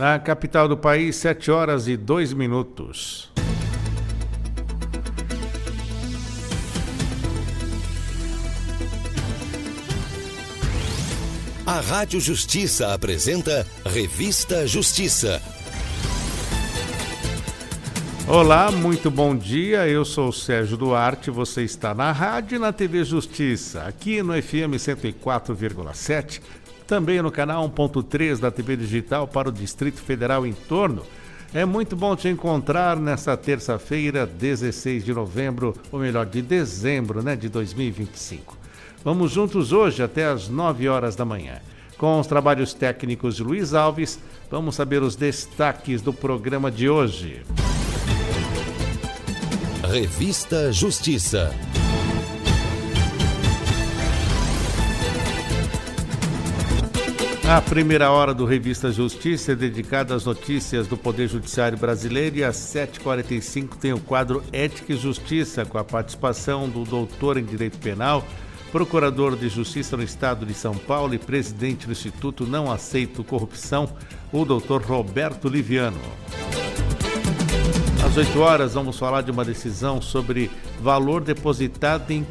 Na capital do país, 7h02. A Rádio Justiça apresenta Revista Justiça. Olá, muito bom dia, eu sou o Sérgio Duarte, você está na rádio e na TV Justiça, aqui no FM 104,7, também no canal 1.3 da TV Digital para o Distrito Federal em torno. É muito bom te encontrar nesta terça-feira, 16 de novembro, ou melhor, de dezembro, de 2025. Vamos juntos hoje até às 9 horas da manhã. Com os trabalhos técnicos de Luiz Alves, vamos saber os destaques do programa de hoje. Revista Justiça. A primeira hora do Revista Justiça é dedicada às notícias do Poder Judiciário Brasileiro e às 7h45 tem o quadro Ética e Justiça, com a participação do doutor em Direito Penal, procurador de Justiça no Estado de São Paulo e presidente do Instituto Não Aceito Corrupção, o doutor Roberto Liviano. Às 8 horas vamos falar de uma decisão sobre valor depositado em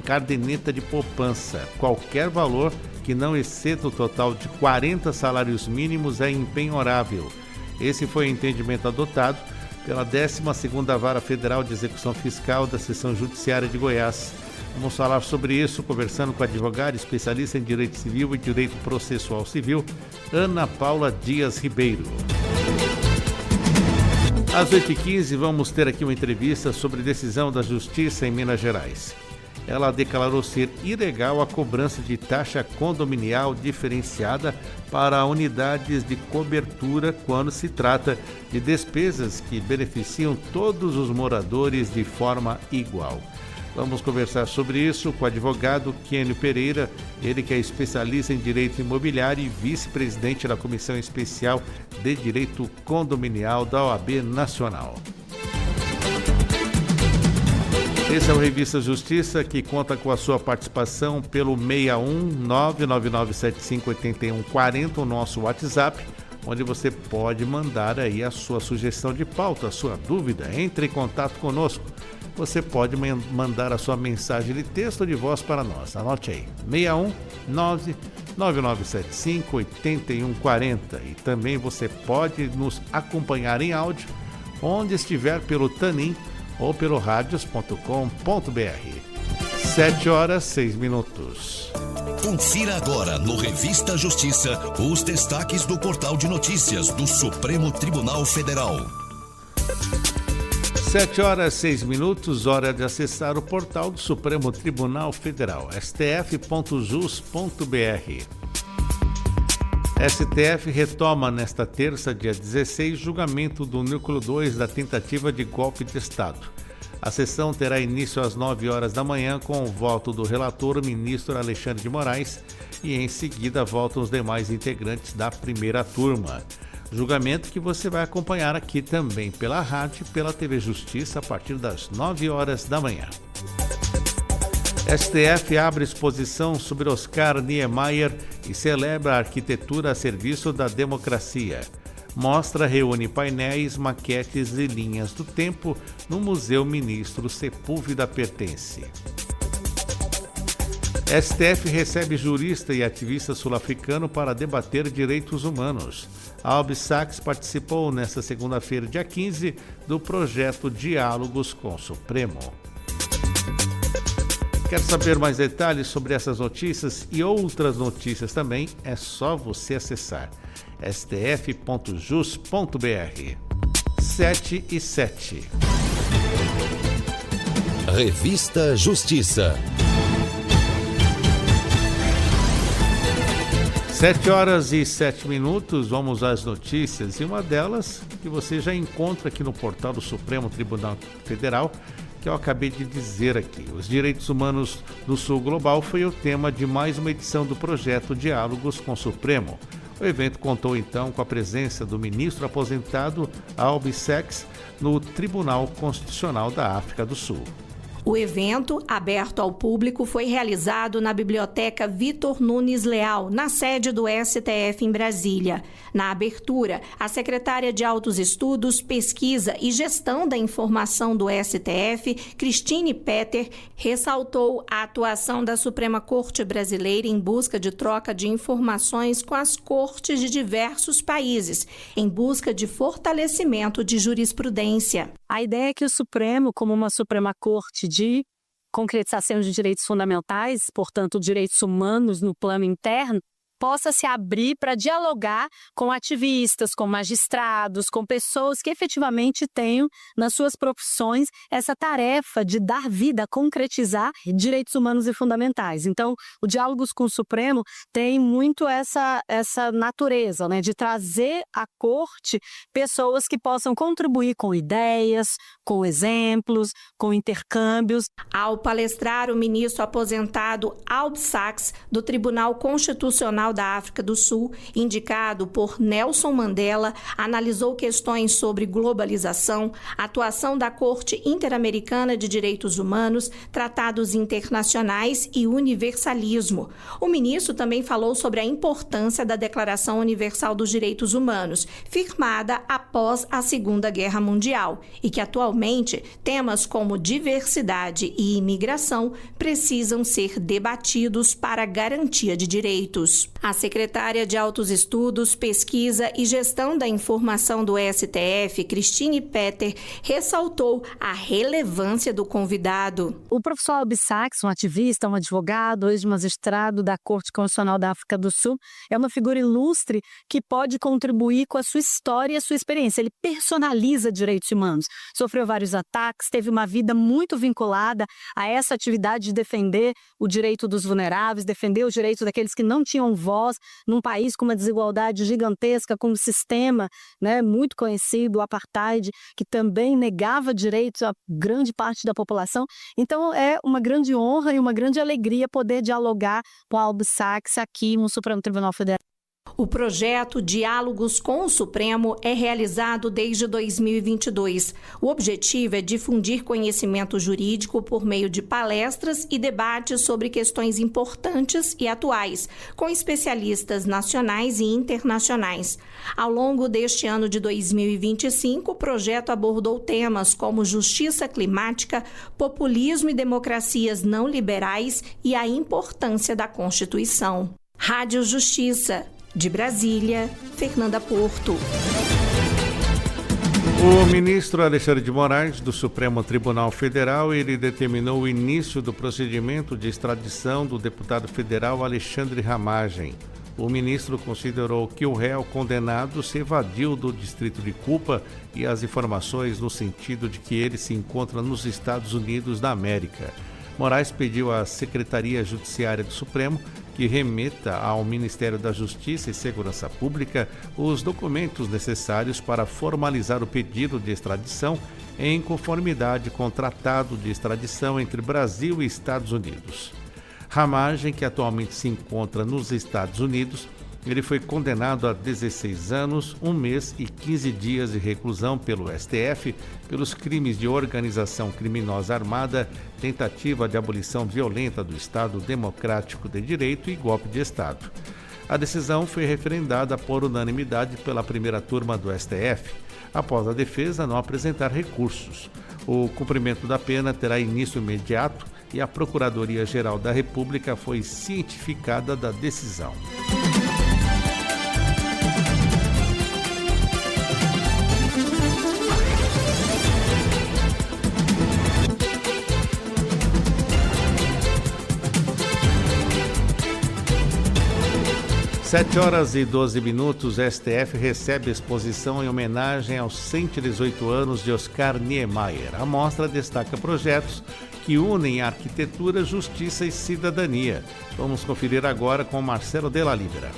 caderneta de poupança. Qualquer valor que não exceda o total de 40 salários mínimos é impenhorável. Esse foi o entendimento adotado pela 12ª Vara Federal de Execução Fiscal da Seção Judiciária de Goiás. Vamos falar sobre isso conversando com a advogada especialista em Direito Civil e Direito Processual Civil, Ana Paula Dias Ribeiro. Às 8h15 vamos ter aqui uma entrevista sobre decisão da Justiça em Minas Gerais. Ela declarou ser ilegal a cobrança de taxa condominial diferenciada para unidades de cobertura quando se trata de despesas que beneficiam todos os moradores de forma igual. Vamos conversar sobre isso com o advogado Kênio Pereira, ele que é especialista em direito imobiliário e vice-presidente da Comissão Especial de Direito Condominial da OAB Nacional. Esse é o Revista Justiça, que conta com a sua participação pelo 61999758140, o nosso WhatsApp, onde você pode mandar aí a sua sugestão de pauta, a sua dúvida. Entre em contato conosco. Você pode mandar a sua mensagem de texto ou de voz para nós. Anote aí, 61999758140. E também você pode nos acompanhar em áudio, onde estiver pelo Tanin ou pelo radios.com.br. 7h06. Confira agora no Revista Justiça os destaques do portal de notícias do Supremo Tribunal Federal. 7h06, hora de acessar o portal do Supremo Tribunal Federal, stf.jus.br. STF retoma nesta terça, dia 16, julgamento do núcleo 2 da tentativa de golpe de Estado. A sessão terá início às 9 horas da manhã com o voto do relator, o ministro Alexandre de Moraes, e em seguida votam os demais integrantes da primeira turma. Julgamento que você vai acompanhar aqui também pela rádio e pela TV Justiça a partir das 9 horas da manhã. STF abre exposição sobre Oscar Niemeyer e celebra a arquitetura a serviço da democracia. Mostra reúne painéis, maquetes e linhas do tempo no Museu Ministro Sepúlveda pertence. STF recebe jurista e ativista sul-africano para debater direitos humanos. Albi Sachs participou nesta segunda-feira, dia 15, do projeto Diálogos com o Supremo. Quer saber mais detalhes sobre essas notícias e outras notícias também? É só você acessar stf.jus.br. 7h07. Revista Justiça. 7h07, vamos às notícias, e uma delas que você já encontra aqui no portal do Supremo Tribunal Federal, que eu acabei de dizer aqui. Os direitos humanos do Sul Global foi o tema de mais uma edição do projeto Diálogos com o Supremo. O evento contou então com a presença do ministro aposentado Albi Sachs no Tribunal Constitucional da África do Sul. O evento, aberto ao público, foi realizado na Biblioteca Vitor Nunes Leal, na sede do STF em Brasília. Na abertura, a secretária de Altos Estudos, Pesquisa e Gestão da Informação do STF, Cristine Petter, ressaltou a atuação da Suprema Corte Brasileira em busca de troca de informações com as cortes de diversos países, em busca de fortalecimento de jurisprudência. A ideia é que o Supremo, como uma Suprema Corte de concretização de direitos fundamentais, portanto, direitos humanos no plano interno, possa se abrir para dialogar com ativistas, com magistrados, com pessoas que efetivamente tenham nas suas profissões essa tarefa de dar vida, concretizar direitos humanos e fundamentais. Então, o Diálogos com o Supremo tem muito essa natureza, né, de trazer à corte pessoas que possam contribuir com ideias, com exemplos, com intercâmbios. Ao palestrar, o ministro aposentado Alb Sachs, do Tribunal Constitucional da África do Sul, indicado por Nelson Mandela, analisou questões sobre globalização, atuação da Corte Interamericana de Direitos Humanos, tratados internacionais e universalismo. O ministro também falou sobre a importância da Declaração Universal dos Direitos Humanos, firmada após a Segunda Guerra Mundial, e que atualmente temas como diversidade e imigração precisam ser debatidos para a garantia de direitos. A secretária de Altos Estudos, Pesquisa e Gestão da Informação do STF, Cristine Petter, ressaltou a relevância do convidado. O professor Alb Sachs, um ativista, um advogado, ex-magistrado da Corte Constitucional da África do Sul, é uma figura ilustre que pode contribuir com a sua história e a sua experiência. Ele personaliza direitos humanos, sofreu vários ataques, teve uma vida muito vinculada a essa atividade de defender o direito dos vulneráveis, defender o direito daqueles que não tinham voz num país com uma desigualdade gigantesca, com um sistema, né, muito conhecido, o apartheid, que também negava direitos a grande parte da população. Então é uma grande honra e uma grande alegria poder dialogar com Alb Sachs aqui no Supremo Tribunal Federal. O projeto Diálogos com o Supremo é realizado desde 2022. O objetivo é difundir conhecimento jurídico por meio de palestras e debates sobre questões importantes e atuais, com especialistas nacionais e internacionais. Ao longo deste ano de 2025, o projeto abordou temas como justiça climática, populismo e democracias não liberais e a importância da Constituição. Rádio Justiça. De Brasília, Fernanda Porto. O ministro Alexandre de Moraes, do Supremo Tribunal Federal, ele determinou o início do procedimento de extradição do deputado federal Alexandre Ramagem. O ministro considerou que o réu condenado se evadiu do distrito de culpa e as informações no sentido de que ele se encontra nos Estados Unidos da América. Moraes pediu à Secretaria Judiciária do Supremo que remeta ao Ministério da Justiça e Segurança Pública os documentos necessários para formalizar o pedido de extradição em conformidade com o Tratado de Extradição entre Brasil e Estados Unidos. Ramagem, que atualmente se encontra nos Estados Unidos, ele foi condenado a 16 anos, 1 mês e 15 dias de reclusão pelo STF pelos crimes de organização criminosa armada, tentativa de abolição violenta do Estado Democrático de Direito e golpe de Estado. A decisão foi referendada por unanimidade pela primeira turma do STF, após a defesa não apresentar recursos. O cumprimento da pena terá início imediato e a Procuradoria-Geral da República foi cientificada da decisão. 7h12, STF recebe exposição em homenagem aos 118 anos de Oscar Niemeyer. A mostra destaca projetos que unem arquitetura, justiça e cidadania. Vamos conferir agora com Marcelo Della Libera.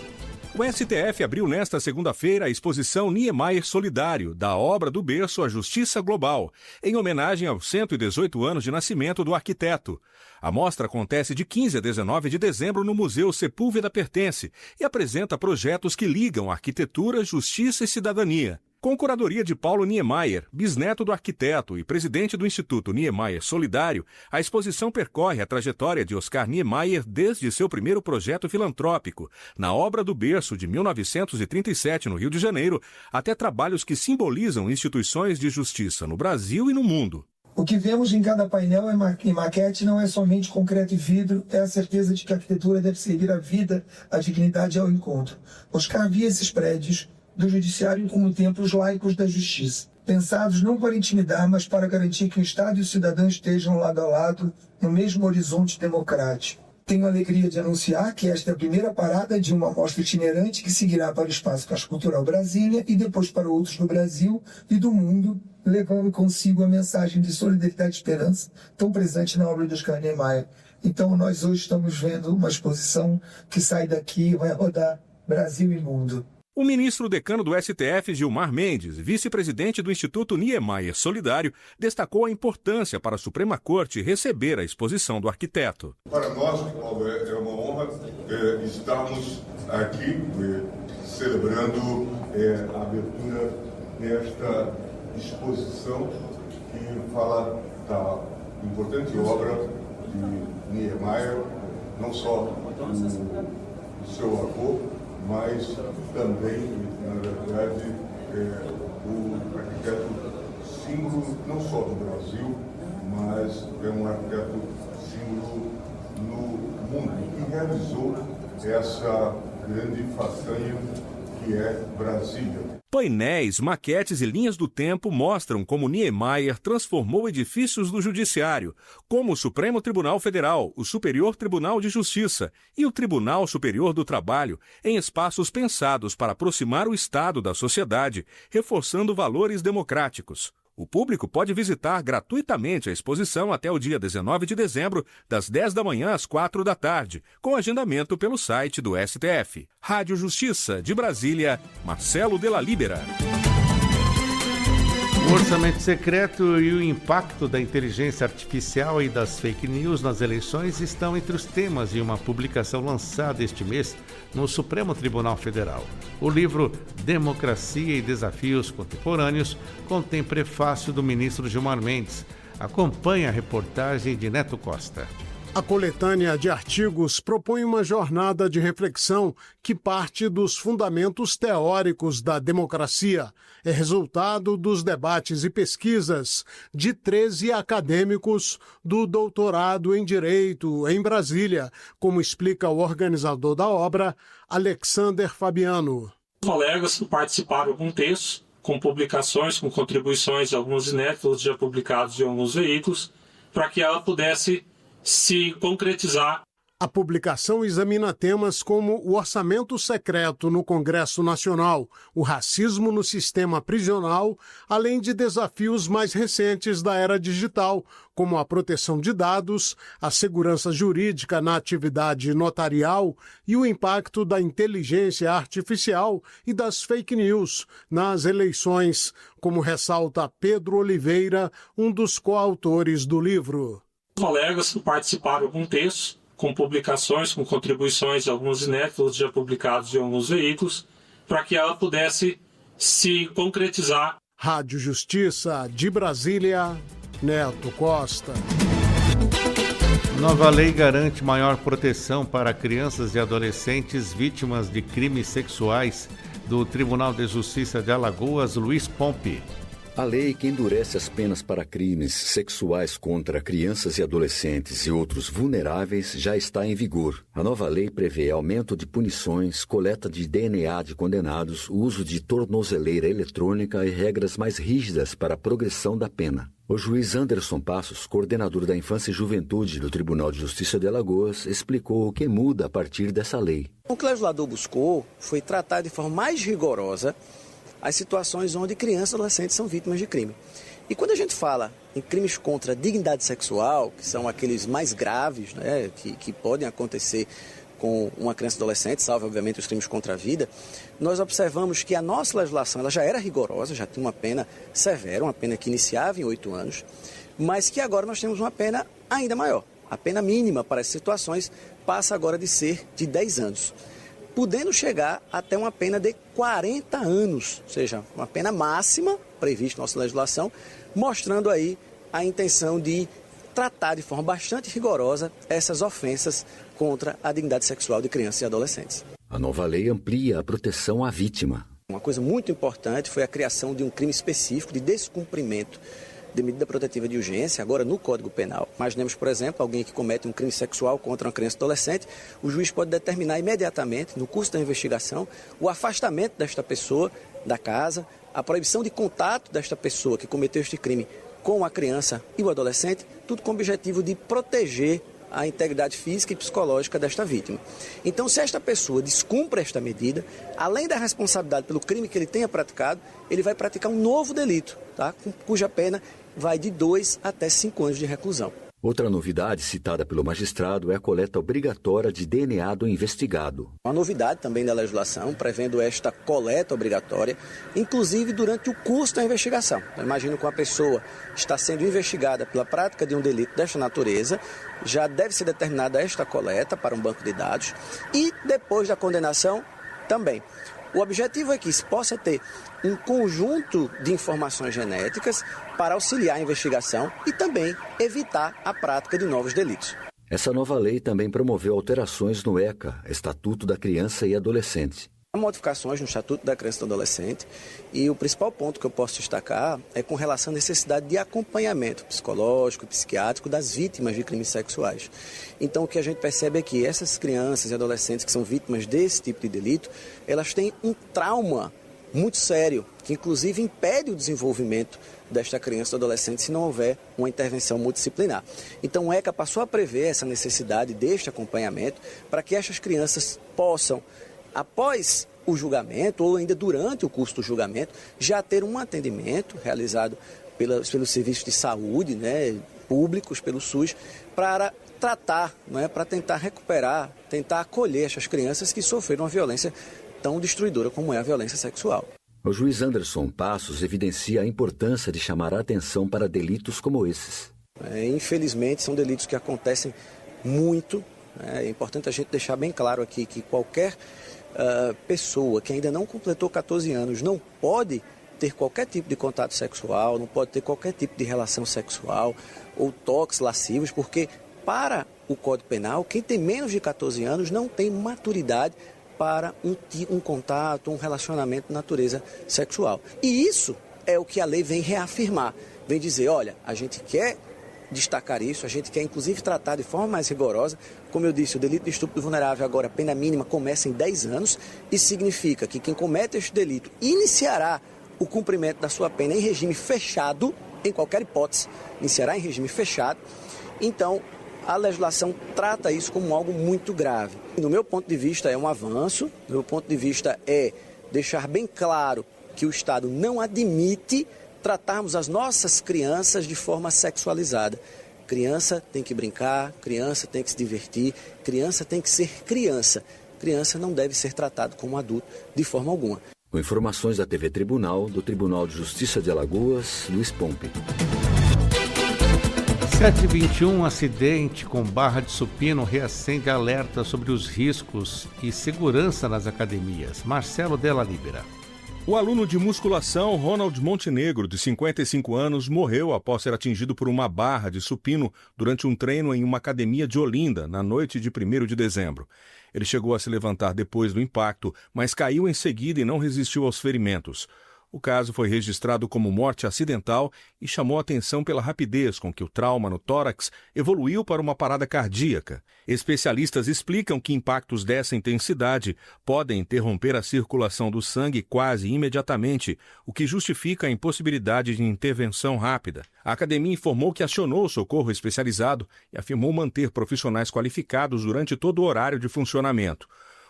O STF abriu nesta segunda-feira a exposição Niemeyer Solidário, da obra do berço à Justiça Global, em homenagem aos 118 anos de nascimento do arquiteto. A mostra acontece de 15 a 19 de dezembro no Museu Sepúlveda Pertence e apresenta projetos que ligam arquitetura, justiça e cidadania. Com curadoria de Paulo Niemeyer, bisneto do arquiteto e presidente do Instituto Niemeyer Solidário, a exposição percorre a trajetória de Oscar Niemeyer desde seu primeiro projeto filantrópico, na Obra do Berço de 1937, no Rio de Janeiro, até trabalhos que simbolizam instituições de justiça no Brasil e no mundo. O que vemos em cada painel e maquete não é somente concreto e vidro, é a certeza de que a arquitetura deve servir à vida, à dignidade e ao encontro. Oscar via esses prédios do judiciário como templos laicos da justiça, pensados não para intimidar, mas para garantir que o Estado e o cidadão estejam lado a lado no mesmo horizonte democrático. Tenho a alegria de anunciar que esta é a primeira parada de uma mostra itinerante que seguirá para o Espaço Caixa Cultural Brasília e depois para outros do Brasil e do mundo, levando consigo a mensagem de solidariedade e esperança tão presente na obra de Oscar Niemeyer. Então nós hoje estamos vendo uma exposição que sai daqui e vai rodar Brasil e mundo. O ministro decano do STF, Gilmar Mendes, vice-presidente do Instituto Niemeyer Solidário, destacou a importância para a Suprema Corte receber a exposição do arquiteto. Para nós, Paulo, é uma honra estarmos aqui celebrando a abertura desta exposição que fala da importante obra de Niemeyer, não só o seu avô, mas também, na verdade, o arquiteto símbolo não só do Brasil, mas é um arquiteto símbolo no mundo, que realizou essa grande façanha que é Brasília. Painéis, maquetes e linhas do tempo mostram como Niemeyer transformou edifícios do Judiciário, como o Supremo Tribunal Federal, o Superior Tribunal de Justiça e o Tribunal Superior do Trabalho, em espaços pensados para aproximar o Estado da sociedade, reforçando valores democráticos. O público pode visitar gratuitamente a exposição até o dia 19 de dezembro, das 10 da manhã às 4 da tarde, com agendamento pelo site do STF. Rádio Justiça, de Brasília, Marcelo Della Libera. O orçamento secreto e o impacto da inteligência artificial e das fake news nas eleições estão entre os temas de uma publicação lançada este mês no Supremo Tribunal Federal. O livro Democracia e Desafios Contemporâneos contém prefácio do ministro Gilmar Mendes. Acompanhe a reportagem de Neto Costa. A coletânea de artigos propõe uma jornada de reflexão que parte dos fundamentos teóricos da democracia. É resultado dos debates e pesquisas de 13 acadêmicos do doutorado em Direito em Brasília, como explica o organizador da obra, Alexander Fabiano. Colegas participaram com textos, com publicações, com contribuições de alguns inéditos já publicados em alguns veículos, para que ela pudesse se concretizar. A publicação examina temas como o orçamento secreto no Congresso Nacional, o racismo no sistema prisional, além de desafios mais recentes da era digital, como a proteção de dados, a segurança jurídica na atividade notarial e o impacto da inteligência artificial e das fake news nas eleições, como ressalta Pedro Oliveira, um dos coautores do livro. Colegas participaram com textos, com publicações, com contribuições de alguns inéditos já publicados em alguns veículos, para que ela pudesse se concretizar. Rádio Justiça, de Brasília, Neto Costa. Nova lei garante maior proteção para crianças e adolescentes vítimas de crimes sexuais, do Tribunal de Justiça de Alagoas, Luiz Pompe. A lei que endurece as penas para crimes sexuais contra crianças e adolescentes e outros vulneráveis já está em vigor. A nova lei prevê aumento de punições, coleta de DNA de condenados, uso de tornozeleira eletrônica e regras mais rígidas para a progressão da pena. O juiz Anderson Passos, coordenador da Infância e Juventude do Tribunal de Justiça de Alagoas, explicou o que muda a partir dessa lei. O que o legislador buscou foi tratar de forma mais rigorosa as situações onde crianças e adolescentes são vítimas de crime. E quando a gente fala em crimes contra a dignidade sexual, que são aqueles mais graves, né, que podem acontecer com uma criança e adolescente, salvo obviamente os crimes contra a vida, nós observamos que a nossa legislação ela já era rigorosa, já tinha uma pena severa, uma pena que iniciava em 8 anos, mas que agora nós temos uma pena ainda maior. A pena mínima para essas situações passa agora de ser de 10 anos. podendo chegar até uma pena de 40 anos, ou seja, uma pena máxima prevista na nossa legislação, mostrando aí a intenção de tratar de forma bastante rigorosa essas ofensas contra a dignidade sexual de crianças e adolescentes. A nova lei amplia a proteção à vítima. Uma coisa muito importante foi a criação de um crime específico de descumprimento de medida protetiva de urgência, agora no Código Penal. Imaginemos, por exemplo, alguém que comete um crime sexual contra uma criança e adolescente, o juiz pode determinar imediatamente, no curso da investigação, o afastamento desta pessoa da casa, a proibição de contato desta pessoa que cometeu este crime com a criança e o adolescente, tudo com o objetivo de proteger a integridade física e psicológica desta vítima. Então, se esta pessoa descumpre esta medida, além da responsabilidade pelo crime que ele tenha praticado, ele vai praticar um novo delito, tá? Cuja pena vai de 2 até 5 anos de reclusão. Outra novidade citada pelo magistrado é a coleta obrigatória de DNA do investigado. Uma novidade também da legislação, prevendo esta coleta obrigatória, inclusive durante o curso da investigação. Eu imagino que uma pessoa está sendo investigada pela prática de um delito desta natureza, já deve ser determinada esta coleta para um banco de dados e depois da condenação também. O objetivo é que se possa ter um conjunto de informações genéticas para auxiliar a investigação e também evitar a prática de novos delitos. Essa nova lei também promoveu alterações no ECA, Estatuto da Criança e Adolescente. Há modificações no Estatuto da Criança e do Adolescente e o principal ponto que eu posso destacar é com relação à necessidade de acompanhamento psicológico e psiquiátrico das vítimas de crimes sexuais. Então o que a gente percebe é que essas crianças e adolescentes que são vítimas desse tipo de delito, elas têm um trauma muito sério, que inclusive impede o desenvolvimento desta criança ou adolescente se não houver uma intervenção multidisciplinar. Então o ECA passou a prever essa necessidade deste acompanhamento para que estas crianças possam, após o julgamento ou ainda durante o curso do julgamento, já ter um atendimento realizado pelos serviços de saúde, públicos, pelo SUS, para tratar, para tentar recuperar, tentar acolher essas crianças que sofreram uma violência tão destruidora como é a violência sexual. O juiz Anderson Passos evidencia a importância de chamar a atenção para delitos como esses. Infelizmente, são delitos que acontecem muito. É importante a gente deixar bem claro aqui que qualquer pessoa que ainda não completou 14 anos não pode ter qualquer tipo de contato sexual, não pode ter qualquer tipo de relação sexual ou toques lascivos, porque para o Código Penal, quem tem menos de 14 anos não tem maturidade para um contato, um relacionamento de natureza sexual. E isso é o que a lei vem reafirmar, vem dizer, olha, a gente quer destacar isso, a gente quer inclusive tratar de forma mais rigorosa. Como eu disse, o delito de estupro vulnerável agora, a pena mínima começa em 10 anos, isso significa que quem comete este delito iniciará o cumprimento da sua pena em regime fechado, em qualquer hipótese, iniciará em regime fechado. Então, a legislação trata isso como algo muito grave. No meu ponto de vista, é um avanço, do meu ponto de vista é deixar bem claro que o Estado não admite tratarmos as nossas crianças de forma sexualizada. Criança tem que brincar, criança tem que se divertir, criança tem que ser criança. Criança não deve ser tratado como adulto de forma alguma. Com informações da TV Tribunal, do Tribunal de Justiça de Alagoas, Luiz Pompe. 7h21, acidente com barra de supino reacende alerta sobre os riscos e segurança nas academias. Marcelo Della Libera. O aluno de musculação Ronald Montenegro, de 55 anos, morreu após ser atingido por uma barra de supino durante um treino em uma academia de Olinda, na noite de 1º de dezembro. Ele chegou a se levantar depois do impacto, mas caiu em seguida e não resistiu aos ferimentos. O caso foi registrado como morte acidental e chamou a atenção pela rapidez com que o trauma no tórax evoluiu para uma parada cardíaca. Especialistas explicam que impactos dessa intensidade podem interromper a circulação do sangue quase imediatamente, o que justifica a impossibilidade de intervenção rápida. A academia informou que acionou o socorro especializado e afirmou manter profissionais qualificados durante todo o horário de funcionamento.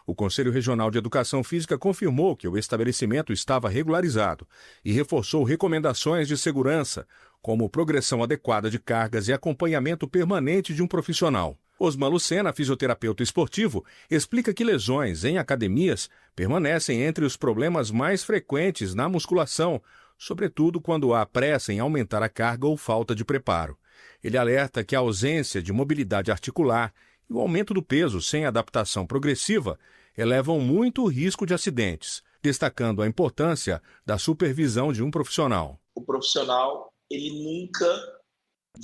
O Conselho Regional de Educação Física confirmou que o estabelecimento estava regularizado e reforçou recomendações de segurança, como progressão adequada de cargas e acompanhamento permanente de um profissional. Osman Lucena, fisioterapeuta esportivo, explica que lesões em academias permanecem entre os problemas mais frequentes na musculação, sobretudo quando há pressa em aumentar a carga ou falta de preparo. Ele alerta que a ausência de mobilidade articular e o aumento do peso sem adaptação progressiva elevam muito o risco de acidentes, destacando a importância da supervisão de um profissional. O profissional, ele nunca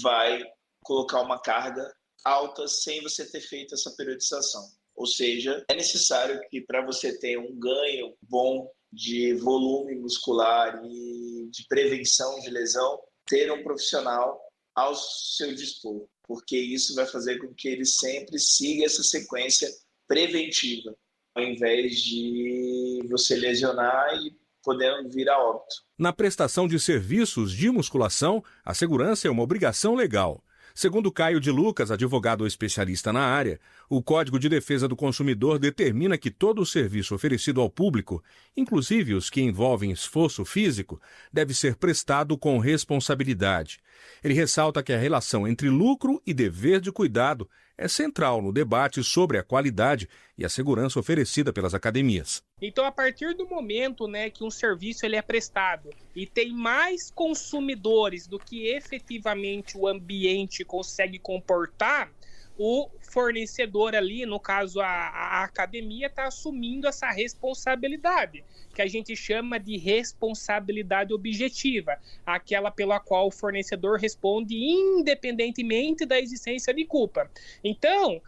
vai colocar uma carga alta sem você ter feito essa periodização. Ou seja, é necessário que para você ter um ganho bom de volume muscular e de prevenção de lesão, ter um profissional ao seu dispor, porque isso vai fazer com que ele sempre siga essa sequência preventiva, ao invés de você lesionar e podendo vir a óbito. Na prestação de serviços de musculação, a segurança é uma obrigação legal. Segundo Caio de Lucas, advogado especialista na área, o Código de Defesa do Consumidor determina que todo o serviço oferecido ao público, inclusive os que envolvem esforço físico, deve ser prestado com responsabilidade. Ele ressalta que a relação entre lucro e dever de cuidado é central no debate sobre a qualidade e a segurança oferecida pelas academias. Então, a partir do momento, que um serviço ele é prestado e tem mais consumidores do que efetivamente o ambiente consegue comportar, o fornecedor ali, no caso a academia, está assumindo essa responsabilidade, que a gente chama de responsabilidade objetiva, aquela pela qual o fornecedor responde independentemente da existência de culpa. Então,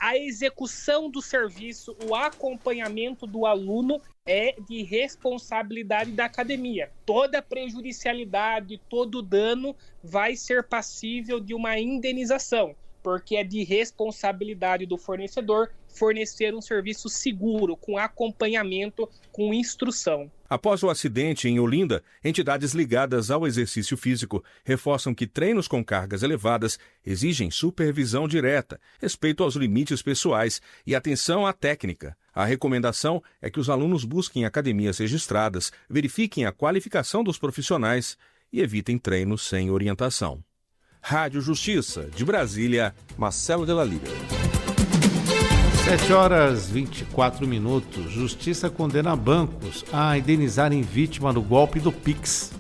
a execução do serviço, o acompanhamento do aluno é de responsabilidade da academia. Toda prejudicialidade, todo dano vai ser passível de uma indenização, porque é de responsabilidade do fornecedor fornecer um serviço seguro, com acompanhamento, com instrução. Após o acidente em Olinda, entidades ligadas ao exercício físico reforçam que treinos com cargas elevadas exigem supervisão direta, respeito aos limites pessoais e atenção à técnica. A recomendação é que os alunos busquem academias registradas, verifiquem a qualificação dos profissionais e evitem treinos sem orientação. Rádio Justiça, de Brasília, Marcelo de la Liga. 7h24. Justiça condena bancos a indenizarem vítima do golpe do Pix.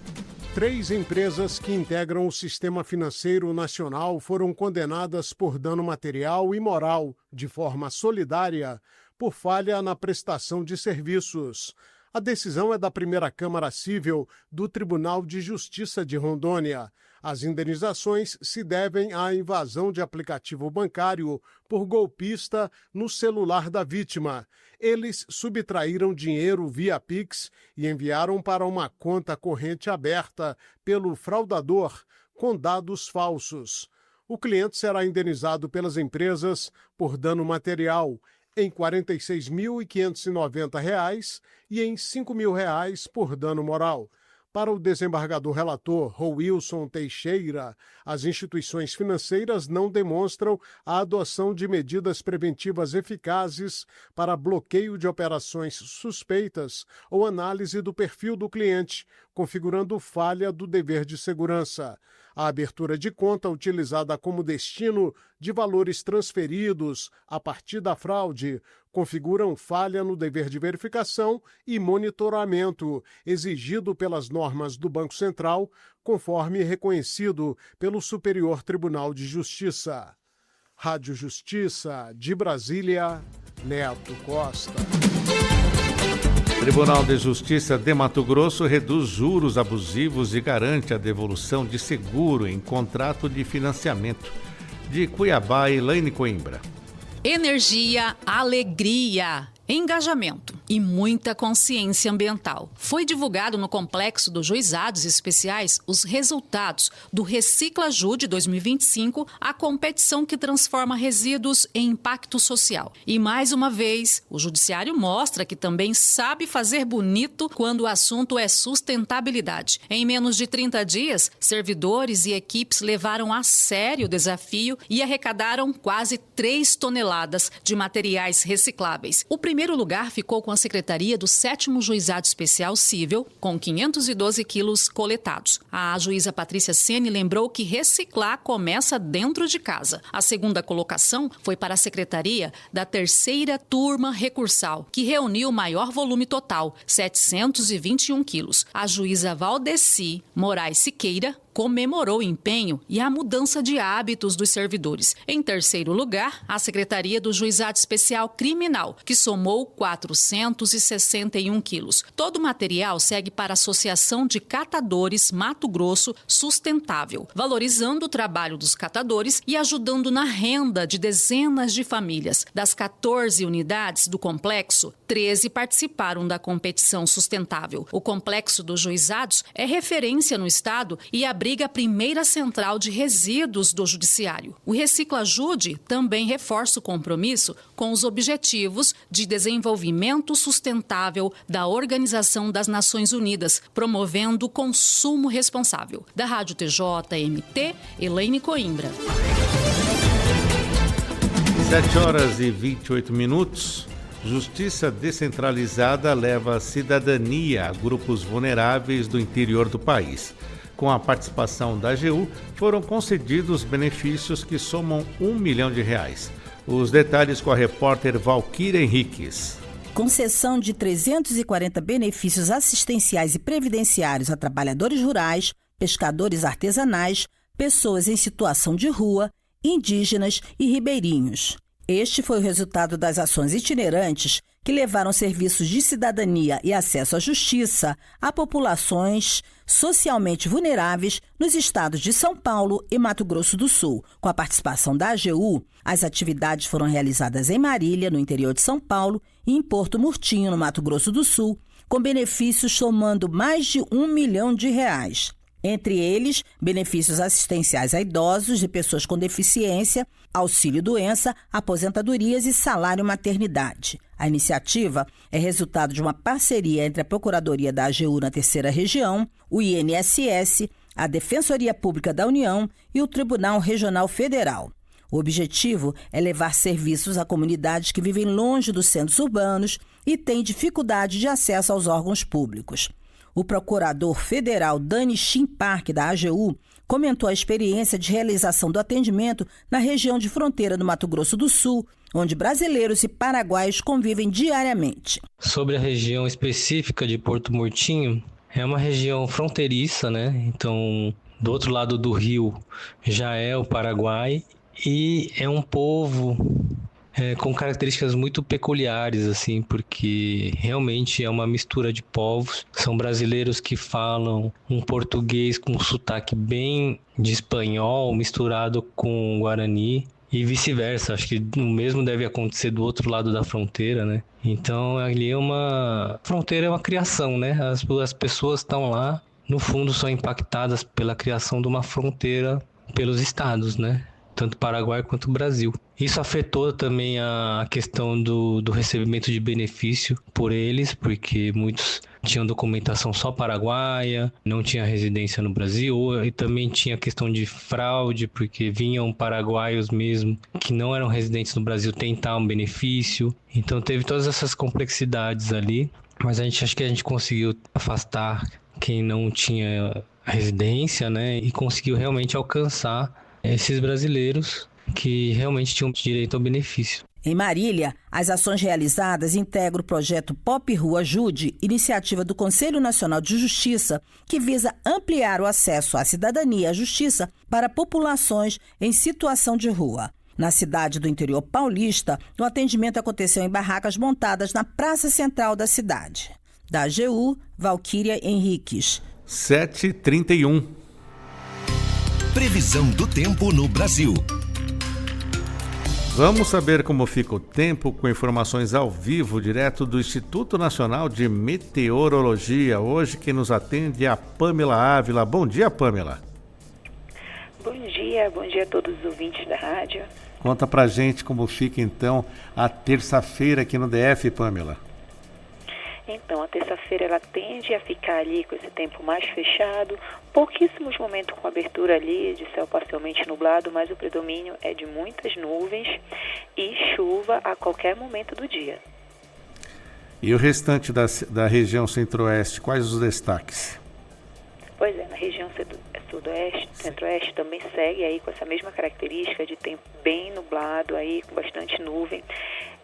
3 empresas que integram o Sistema Financeiro Nacional foram condenadas por dano material e moral, de forma solidária, por falha na prestação de serviços. A decisão é da Primeira Câmara Cível do Tribunal de Justiça de Rondônia. As indenizações se devem à invasão de aplicativo bancário por golpista no celular da vítima. Eles subtraíram dinheiro via Pix e enviaram para uma conta corrente aberta pelo fraudador com dados falsos. O cliente será indenizado pelas empresas por dano material em R$ 46.590 e em R$ 5.000 por dano moral. Para o desembargador relator Wilson Teixeira, as instituições financeiras não demonstram a adoção de medidas preventivas eficazes para bloqueio de operações suspeitas ou análise do perfil do cliente, configurando falha do dever de segurança. A abertura de conta utilizada como destino de valores transferidos a partir da fraude configuram falha no dever de verificação e monitoramento exigido pelas normas do Banco Central, conforme reconhecido pelo Superior Tribunal de Justiça. Rádio Justiça, de Brasília, Neto Costa. Tribunal de Justiça de Mato Grosso reduz juros abusivos e garante a devolução de seguro em contrato de financiamento. De Cuiabá, Elaine Coimbra. Energia, alegria, engajamento e muita consciência ambiental. Foi divulgado no Complexo dos Juizados Especiais os resultados do Recicla Ajude 2025, a competição que transforma resíduos em impacto social. E mais uma vez, o Judiciário mostra que também sabe fazer bonito quando o assunto é sustentabilidade. Em menos de 30 dias, servidores e equipes levaram a sério o desafio e arrecadaram quase 3 toneladas de materiais recicláveis. O primeiro lugar ficou com a Secretaria do 7º Juizado Especial Cível, com 512 quilos coletados. A juíza Patrícia Ceni lembrou que reciclar começa dentro de casa. A segunda colocação foi para a Secretaria da 3ª Turma Recursal, que reuniu o maior volume total, 721 quilos. A juíza Valdeci Moraes Siqueira comemorou o empenho e a mudança de hábitos dos servidores. Em terceiro lugar, a Secretaria do Juizado Especial Criminal, que somou 461 quilos. Todo o material segue para a Associação de Catadores Mato Grosso Sustentável, valorizando o trabalho dos catadores e ajudando na renda de dezenas de famílias. Das 14 unidades do complexo, 13 participaram da competição sustentável. O complexo dos juizados é referência no estado e abriga a primeira central de resíduos do judiciário. O Recicla Ajude também reforça o compromisso com os objetivos de desenvolvimento sustentável da Organização das Nações Unidas, promovendo o consumo responsável. Da Rádio TJMT, Elaine Coimbra. 7h28. Justiça descentralizada leva cidadania a grupos vulneráveis do interior do país. Com a participação da AGU, foram concedidos benefícios que somam R$1 milhão. Os detalhes com a repórter Valquíria Henriques. Concessão de 340 benefícios assistenciais e previdenciários a trabalhadores rurais, pescadores artesanais, pessoas em situação de rua, indígenas e ribeirinhos. Este foi o resultado das ações itinerantes que levaram serviços de cidadania e acesso à justiça a populações socialmente vulneráveis nos estados de São Paulo e Mato Grosso do Sul. Com a participação da AGU, as atividades foram realizadas em Marília, no interior de São Paulo, e em Porto Murtinho, no Mato Grosso do Sul, com benefícios somando mais de R$1 milhão. Entre eles, benefícios assistenciais a idosos e pessoas com deficiência, auxílio-doença, aposentadorias e salário-maternidade. A iniciativa é resultado de uma parceria entre a Procuradoria da AGU na Terceira Região, o INSS, a Defensoria Pública da União e o Tribunal Regional Federal. O objetivo é levar serviços a comunidades que vivem longe dos centros urbanos e têm dificuldade de acesso aos órgãos públicos. O procurador federal Dani Schimpark, da AGU, comentou a experiência de realização do atendimento na região de fronteira do Mato Grosso do Sul, onde brasileiros e paraguaios convivem diariamente. Sobre a região específica de Porto Murtinho, é uma região fronteiriça, né? Então, do outro lado do rio já é o Paraguai e é um povo com características muito peculiares, assim, porque realmente é uma mistura de povos. São brasileiros que falam um português com um sotaque bem de espanhol, misturado com guarani, e vice-versa. Acho que o mesmo deve acontecer do outro lado da fronteira, né? Então, ali fronteira é uma criação, né? As pessoas estão lá, no fundo, são impactadas pela criação de uma fronteira pelos estados, né? Tanto Paraguai quanto Brasil. Isso afetou também a questão do recebimento de benefício por eles, porque muitos tinham documentação só paraguaia, não tinha residência no Brasil, e também tinha a questão de fraude, porque vinham paraguaios mesmo, que não eram residentes no Brasil, tentar um benefício. Então teve todas essas complexidades ali, mas acho que a gente conseguiu afastar quem não tinha residência, né, e conseguiu realmente alcançar esses brasileiros que realmente tinham direito ao benefício. Em Marília, as ações realizadas integram o projeto Pop Rua Ajude, iniciativa do Conselho Nacional de Justiça, que visa ampliar o acesso à cidadania e à justiça para populações em situação de rua. Na cidade do interior paulista, o atendimento aconteceu em barracas montadas na praça central da cidade. Da AGU, Valquíria Henriques. 7h31. Previsão do tempo no Brasil. Vamos saber como fica o tempo com informações ao vivo, direto do Instituto Nacional de Meteorologia. Hoje quem nos atende é a Pamela Ávila. Bom dia, Pamela. Bom dia a todos os ouvintes da rádio. Conta pra gente como fica então a terça-feira aqui no DF, Pamela. Então, a terça-feira ela tende a ficar ali com esse tempo mais fechado, pouquíssimos momentos com abertura ali de céu parcialmente nublado, mas o predomínio é de muitas nuvens e chuva a qualquer momento do dia. E o restante da região centro-oeste, quais os destaques? Pois é, na região sudoeste, centro-oeste também segue aí com essa mesma característica de tempo bem nublado aí, com bastante nuvem.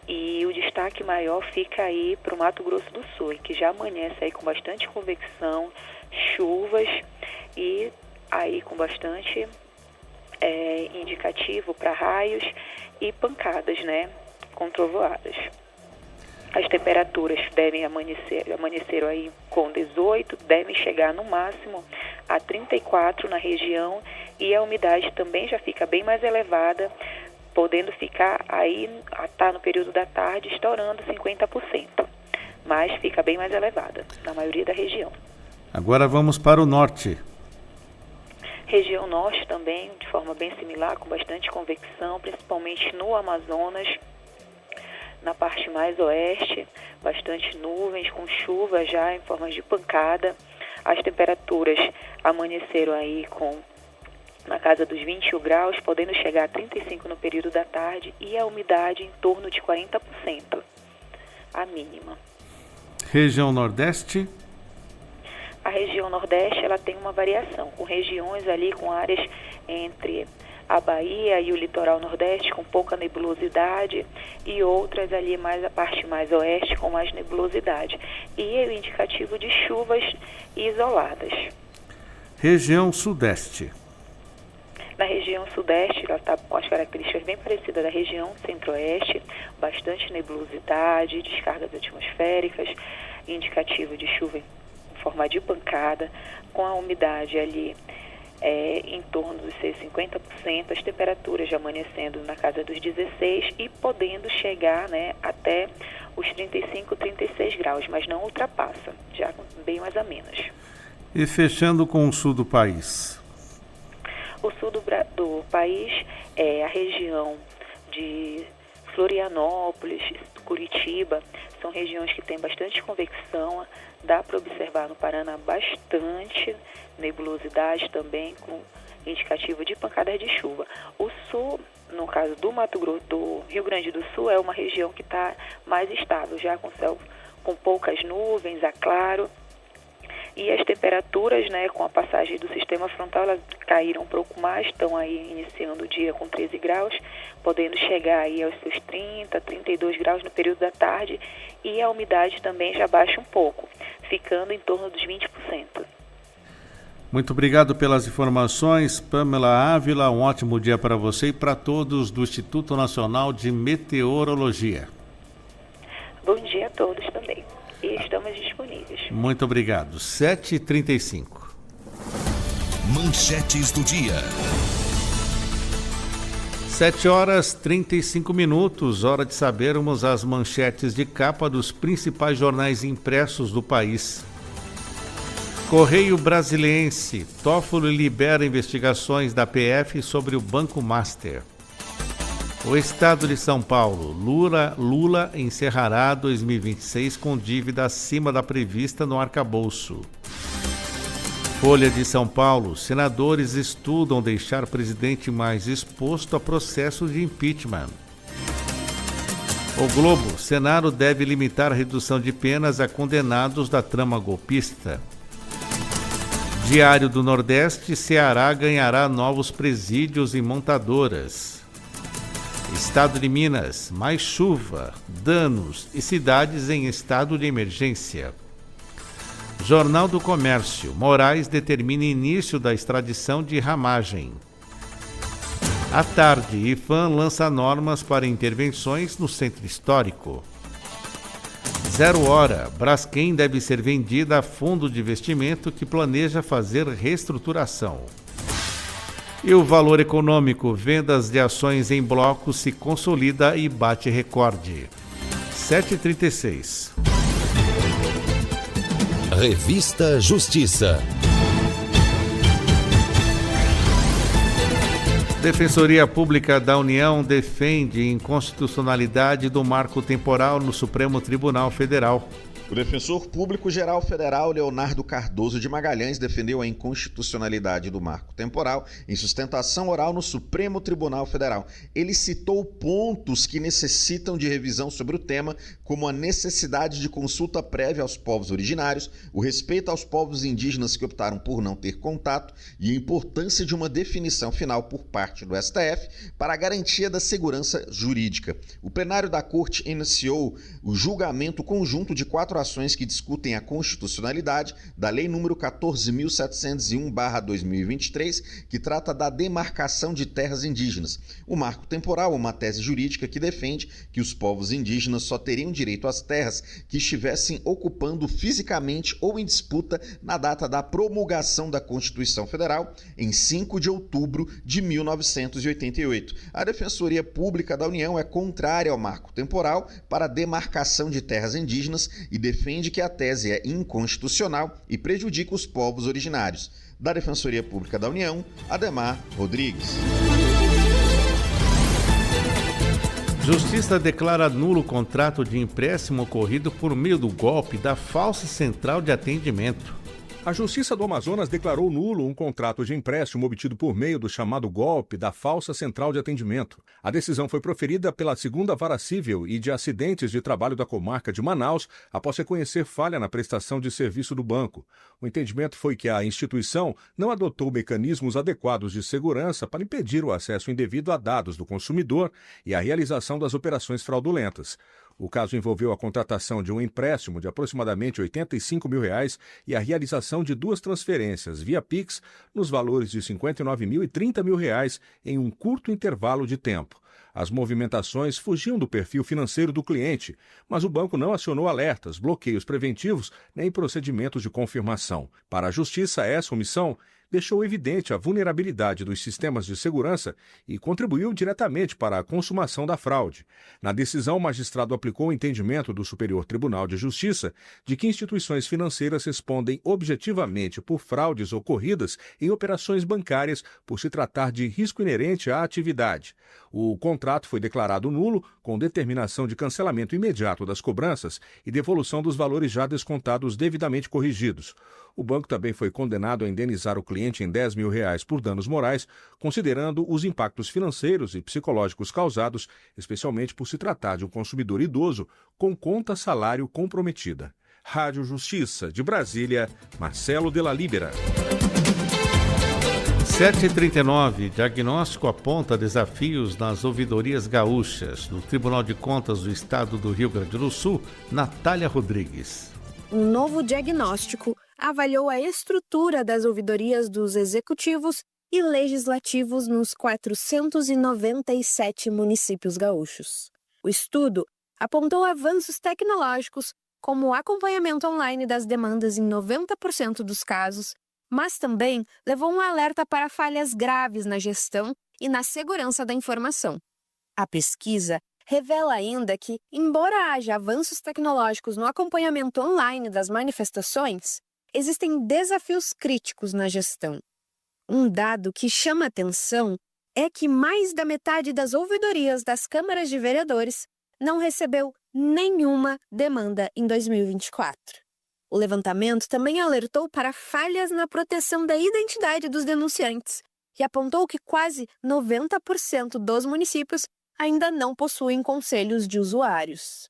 E o destaque maior fica aí para o Mato Grosso do Sul, que já amanhece aí com bastante convecção, chuvas e aí com bastante indicativo para raios e pancadas, né, com trovoadas. As temperaturas devem amanhecer aí com 18, devem chegar no máximo a 34 na região, e a umidade também já fica bem mais elevada, podendo ficar aí, tá no período da tarde, estourando 50%, mas fica bem mais elevada na maioria da região. Agora vamos para o norte. Região norte também, de forma bem similar, com bastante convecção, principalmente no Amazonas. Na parte mais oeste, bastante nuvens, com chuva já em forma de pancada. As temperaturas amanheceram aí na casa dos 21 graus, podendo chegar a 35 no período da tarde, e a umidade em torno de 40%, a mínima. Região nordeste? A região nordeste, ela tem uma variação, com regiões ali com áreas entre a Bahia e o litoral nordeste com pouca nebulosidade, e outras ali mais a parte mais oeste com mais nebulosidade, e é o indicativo de chuvas isoladas. Região sudeste. Na região sudeste, ela está com as características bem parecidas da região centro-oeste, bastante nebulosidade, descargas atmosféricas, indicativo de chuva em forma de pancada, com a umidade ali em torno dos seus 50%, as temperaturas já amanhecendo na casa dos 16 e podendo chegar, né, até os 35, 36 graus, mas não ultrapassa, já bem mais a menos. E fechando com o sul do país? O sul do país é a região de Florianópolis, Curitiba, são regiões que têm bastante convecção, dá para observar no Paraná bastante nebulosidade também, com indicativo de pancadas de chuva. O sul, no caso do Mato Grosso, do Rio Grande do Sul, é uma região que está mais estável, já com céu com poucas nuvens, a claro, e as temperaturas, né, com a passagem do sistema frontal, elas caíram um pouco mais, estão aí iniciando o dia com 13 graus, podendo chegar aí aos seus 30, 32 graus no período da tarde, e a umidade também já baixa um pouco, ficando em torno dos 20%. Muito obrigado pelas informações, Pamela Ávila. Um ótimo dia para você e para todos do Instituto Nacional de Meteorologia. Bom dia a todos também. E estamos disponíveis. Muito obrigado. 7h35. Manchetes do dia. 7h35, hora de sabermos as manchetes de capa dos principais jornais impressos do país. Correio Brasiliense, Toffoli libera investigações da PF sobre o Banco Master. O Estado de São Paulo, Lula encerrará 2026 com dívida acima da prevista no arcabouço. Folha de São Paulo, senadores estudam deixar presidente mais exposto a processo de impeachment. O Globo, Senado deve limitar a redução de penas a condenados da trama golpista. Diário do Nordeste, Ceará ganhará novos presídios e montadoras. Estado de Minas, mais chuva, danos e cidades em estado de emergência. Jornal do Comércio, Moraes determina início da extradição de Ramagem. À tarde, IPHAN lança normas para intervenções no centro histórico. 0 hora, Braskem deve ser vendida a fundo de investimento que planeja fazer reestruturação. E o Valor Econômico, vendas de ações em bloco se consolida e bate recorde. 7h36. Revista Justiça. Defensoria Pública da União defende inconstitucionalidade do marco temporal no Supremo Tribunal Federal. O defensor público-geral federal Leonardo Cardoso de Magalhães defendeu a inconstitucionalidade do marco temporal em sustentação oral no Supremo Tribunal Federal. Ele citou pontos que necessitam de revisão sobre o tema, como a necessidade de consulta prévia aos povos originários, o respeito aos povos indígenas que optaram por não ter contato e a importância de uma definição final por parte do STF para a garantia da segurança jurídica. O plenário da Corte iniciou o julgamento conjunto de 4 4 ações que discutem a constitucionalidade da Lei nº 14.701/2023, que trata da demarcação de terras indígenas. O marco temporal é uma tese jurídica que defende que os povos indígenas só teriam direito às terras que estivessem ocupando fisicamente ou em disputa na data da promulgação da Constituição Federal, em 5 de outubro de 1988. A Defensoria Pública da União é contrária ao marco temporal para a demarcação de terras indígenas e defende que a tese é inconstitucional e prejudica os povos originários. Da Defensoria Pública da União, Ademar Rodrigues. Justiça declara nulo o contrato de empréstimo ocorrido por meio do golpe da falsa central de atendimento. A Justiça do Amazonas declarou nulo um contrato de empréstimo obtido por meio do chamado golpe da falsa central de atendimento. A decisão foi proferida pela 2ª Vara Cível e de Acidentes de Trabalho da Comarca de Manaus, após reconhecer falha na prestação de serviço do banco. O entendimento foi que a instituição não adotou mecanismos adequados de segurança para impedir o acesso indevido a dados do consumidor e a realização das operações fraudulentas. O caso envolveu a contratação de um empréstimo de aproximadamente R$ 85 mil e a realização de 2 transferências via Pix nos valores de R$ 59 mil e R$ 30 mil em um curto intervalo de tempo. As movimentações fugiam do perfil financeiro do cliente, mas o banco não acionou alertas, bloqueios preventivos nem procedimentos de confirmação. Para a Justiça, essa omissão deixou evidente a vulnerabilidade dos sistemas de segurança e contribuiu diretamente para a consumação da fraude. Na decisão, o magistrado aplicou o entendimento do Superior Tribunal de Justiça de que instituições financeiras respondem objetivamente por fraudes ocorridas em operações bancárias por se tratar de risco inerente à atividade. O contrato foi declarado nulo, com determinação de cancelamento imediato das cobranças e devolução dos valores já descontados devidamente corrigidos. O banco também foi condenado a indenizar o cliente em R$ 10 mil por danos morais, considerando os impactos financeiros e psicológicos causados, especialmente por se tratar de um consumidor idoso com conta salário comprometida. Rádio Justiça, de Brasília, Marcelo de la Libera. 7h39, diagnóstico aponta desafios nas ouvidorias gaúchas. No Tribunal de Contas do Estado do Rio Grande do Sul, Natália Rodrigues. Um novo diagnóstico avaliou a estrutura das ouvidorias dos executivos e legislativos nos 497 municípios gaúchos. O estudo apontou avanços tecnológicos, como o acompanhamento online das demandas em 90% dos casos, mas também levou um alerta para falhas graves na gestão e na segurança da informação. A pesquisa revela ainda que, embora haja avanços tecnológicos no acompanhamento online das manifestações, existem desafios críticos na gestão. Um dado que chama atenção é que mais da metade das ouvidorias das câmaras de vereadores não recebeu nenhuma demanda em 2024. O levantamento também alertou para falhas na proteção da identidade dos denunciantes e apontou que quase 90% dos municípios ainda não possuem conselhos de usuários.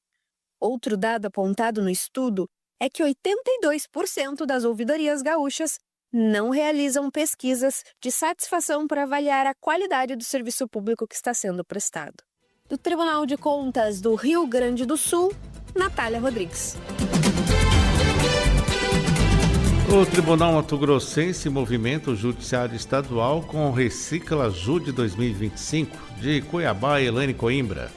Outro dado apontado no estudo é que 82% das ouvidorias gaúchas não realizam pesquisas de satisfação para avaliar a qualidade do serviço público que está sendo prestado. Do Tribunal de Contas do Rio Grande do Sul, Natália Rodrigues. O Tribunal Mato Grossense movimenta o Judiciário Estadual com o Recicla Ajude 2025, de Cuiabá, Elaine Coimbra.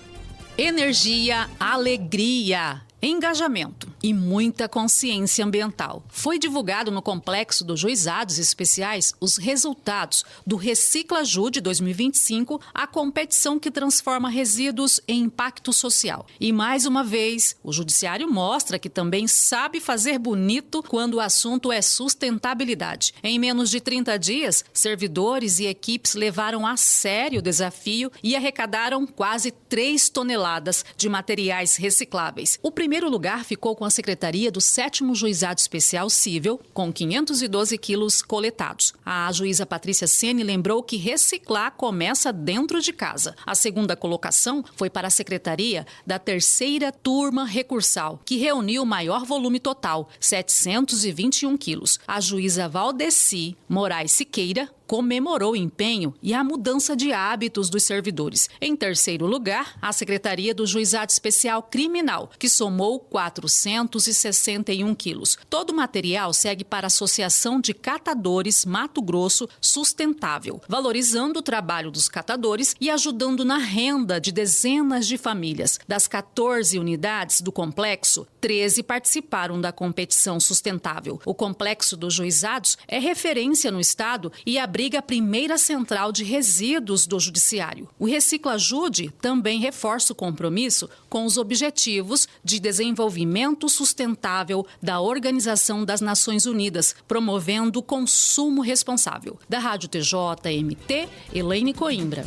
Energia, alegria, engajamento e muita consciência ambiental. Foi divulgado no Complexo dos Juizados Especiais os resultados do Recicla Ajude 2025, a competição que transforma resíduos em impacto social. E mais uma vez, o Judiciário mostra que também sabe fazer bonito quando o assunto é sustentabilidade. Em menos de 30 dias, servidores e equipes levaram a sério o desafio e arrecadaram quase 3 toneladas de materiais recicláveis. O primeiro lugar ficou com a Secretaria do 7º Juizado Especial Cível, com 512 quilos coletados. A juíza Patrícia Sene lembrou que reciclar começa dentro de casa. A segunda colocação foi para a Secretaria da 3ª Turma Recursal, que reuniu o maior volume total, 721 quilos. A juíza Valdeci Moraes Siqueira comemorou o empenho e a mudança de hábitos dos servidores. Em terceiro lugar, a Secretaria do Juizado Especial Criminal, que somou 461 quilos. Todo o material segue para a Associação de Catadores Mato Grosso Sustentável, valorizando o trabalho dos catadores e ajudando na renda de dezenas de famílias. Das 14 unidades do complexo, 13 participaram da competição sustentável. O complexo dos juizados é referência no estado e abriga a primeira central de resíduos do judiciário. O Reciclajude também reforça o compromisso com os objetivos de desenvolvimento sustentável da Organização das Nações Unidas, promovendo o consumo responsável. Da Rádio TJMT, Elaine Coimbra.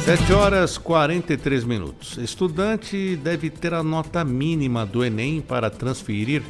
7h43. Estudante deve ter a nota mínima do Enem para transferir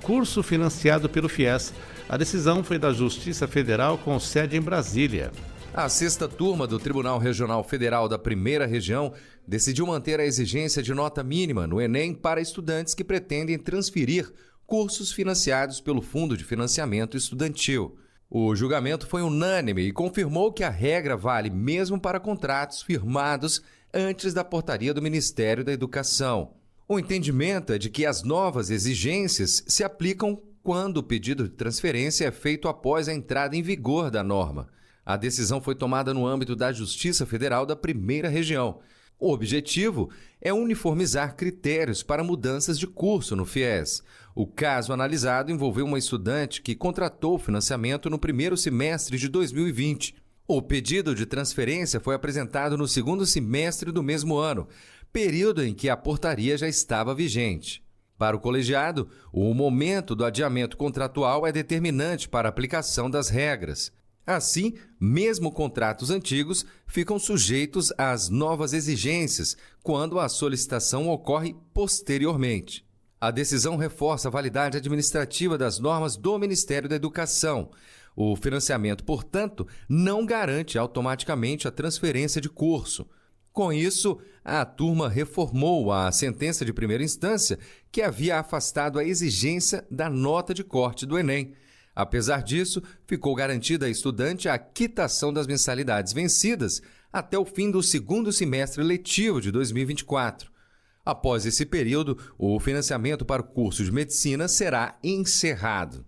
curso financiado pelo FIES. A decisão foi da Justiça Federal com sede em Brasília. A 6ª turma do Tribunal Regional Federal da Primeira Região decidiu manter a exigência de nota mínima no Enem para estudantes que pretendem transferir cursos financiados pelo Fundo de Financiamento Estudantil. O julgamento foi unânime e confirmou que a regra vale mesmo para contratos firmados antes da portaria do Ministério da Educação. O entendimento é de que as novas exigências se aplicam quando o pedido de transferência é feito após a entrada em vigor da norma. A decisão foi tomada no âmbito da Justiça Federal da Primeira Região. O objetivo é uniformizar critérios para mudanças de curso no FIES. O caso analisado envolveu uma estudante que contratou o financiamento no primeiro semestre de 2020. O pedido de transferência foi apresentado no segundo semestre do mesmo ano, período em que a portaria já estava vigente. Para o colegiado, o momento do adiamento contratual é determinante para a aplicação das regras. Assim, mesmo contratos antigos ficam sujeitos às novas exigências quando a solicitação ocorre posteriormente. A decisão reforça a validade administrativa das normas do Ministério da Educação. O financiamento, portanto, não garante automaticamente a transferência de curso. Com isso, a turma reformou a sentença de primeira instância que havia afastado a exigência da nota de corte do Enem. Apesar disso, ficou garantida à estudante a quitação das mensalidades vencidas até o fim do segundo semestre letivo de 2024. Após esse período, o financiamento para o curso de medicina será encerrado.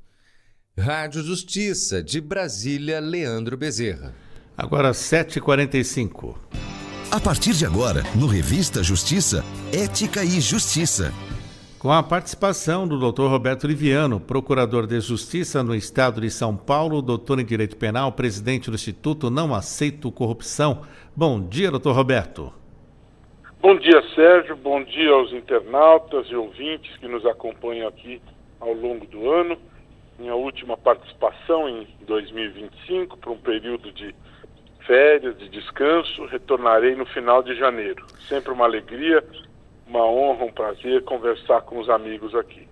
Rádio Justiça, de Brasília, Leandro Bezerra. Agora 7h45. A partir de agora, no Revista Justiça, Ética e Justiça. Com a participação do Dr. Roberto Liviano, procurador de Justiça no Estado de São Paulo, doutor em Direito Penal, presidente do Instituto Não Aceito Corrupção. Bom dia, doutor Roberto. Bom dia, Sérgio. Bom dia aos internautas e ouvintes que nos acompanham aqui ao longo do ano. Minha última participação em 2025, para um período de férias, de descanso. Retornarei no final de janeiro. Sempre uma alegria, uma honra, um prazer conversar com os amigos aqui.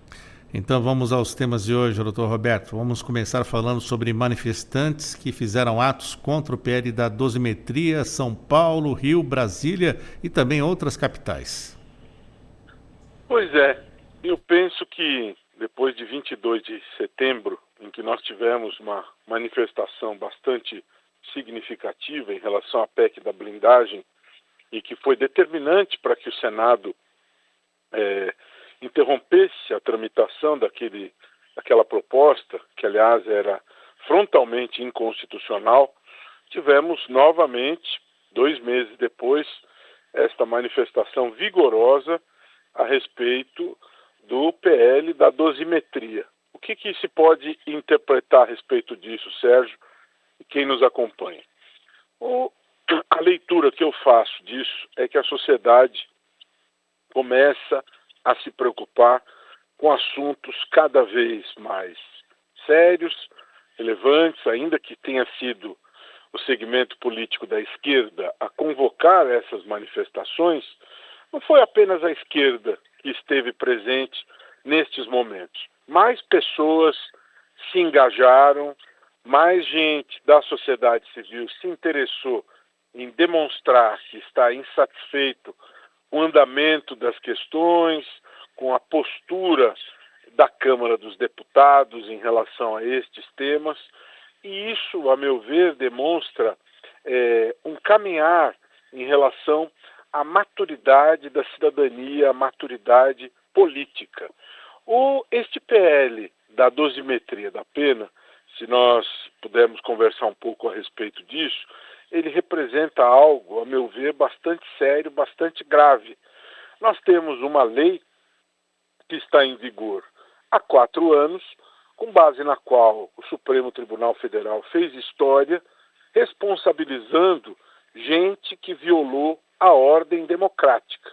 Então vamos aos temas de hoje, doutor Roberto. Vamos começar falando sobre manifestantes que fizeram atos contra o PL da dosimetria, São Paulo, Rio, Brasília e também outras capitais. Pois é, eu penso que depois de 22 de setembro, em que nós tivemos uma manifestação bastante significativa em relação à PEC da blindagem e que foi determinante para que o Senado interrompesse a tramitação daquela proposta, que aliás era frontalmente inconstitucional, tivemos novamente, 2 meses depois, esta manifestação vigorosa a respeito do PL da dosimetria. O que se pode interpretar a respeito disso, Sérgio, e quem nos acompanha? A leitura que eu faço disso é que a sociedade começa a se preocupar com assuntos cada vez mais sérios, relevantes, ainda que tenha sido o segmento político da esquerda a convocar essas manifestações. Não foi apenas a esquerda que esteve presente nestes momentos. Mais pessoas se engajaram, mais gente da sociedade civil se interessou em demonstrar que está insatisfeito com o andamento das questões, com a postura da Câmara dos Deputados em relação a estes temas, e isso, a meu ver, demonstra um caminhar em relação à maturidade da cidadania, à maturidade política. Este PL da dosimetria da pena, se nós pudermos conversar um pouco a respeito disso, ele representa algo, a meu ver, bastante sério, bastante grave. Nós temos uma lei que está em vigor há 4 anos, com base na qual o Supremo Tribunal Federal fez história, responsabilizando gente que violou a ordem democrática.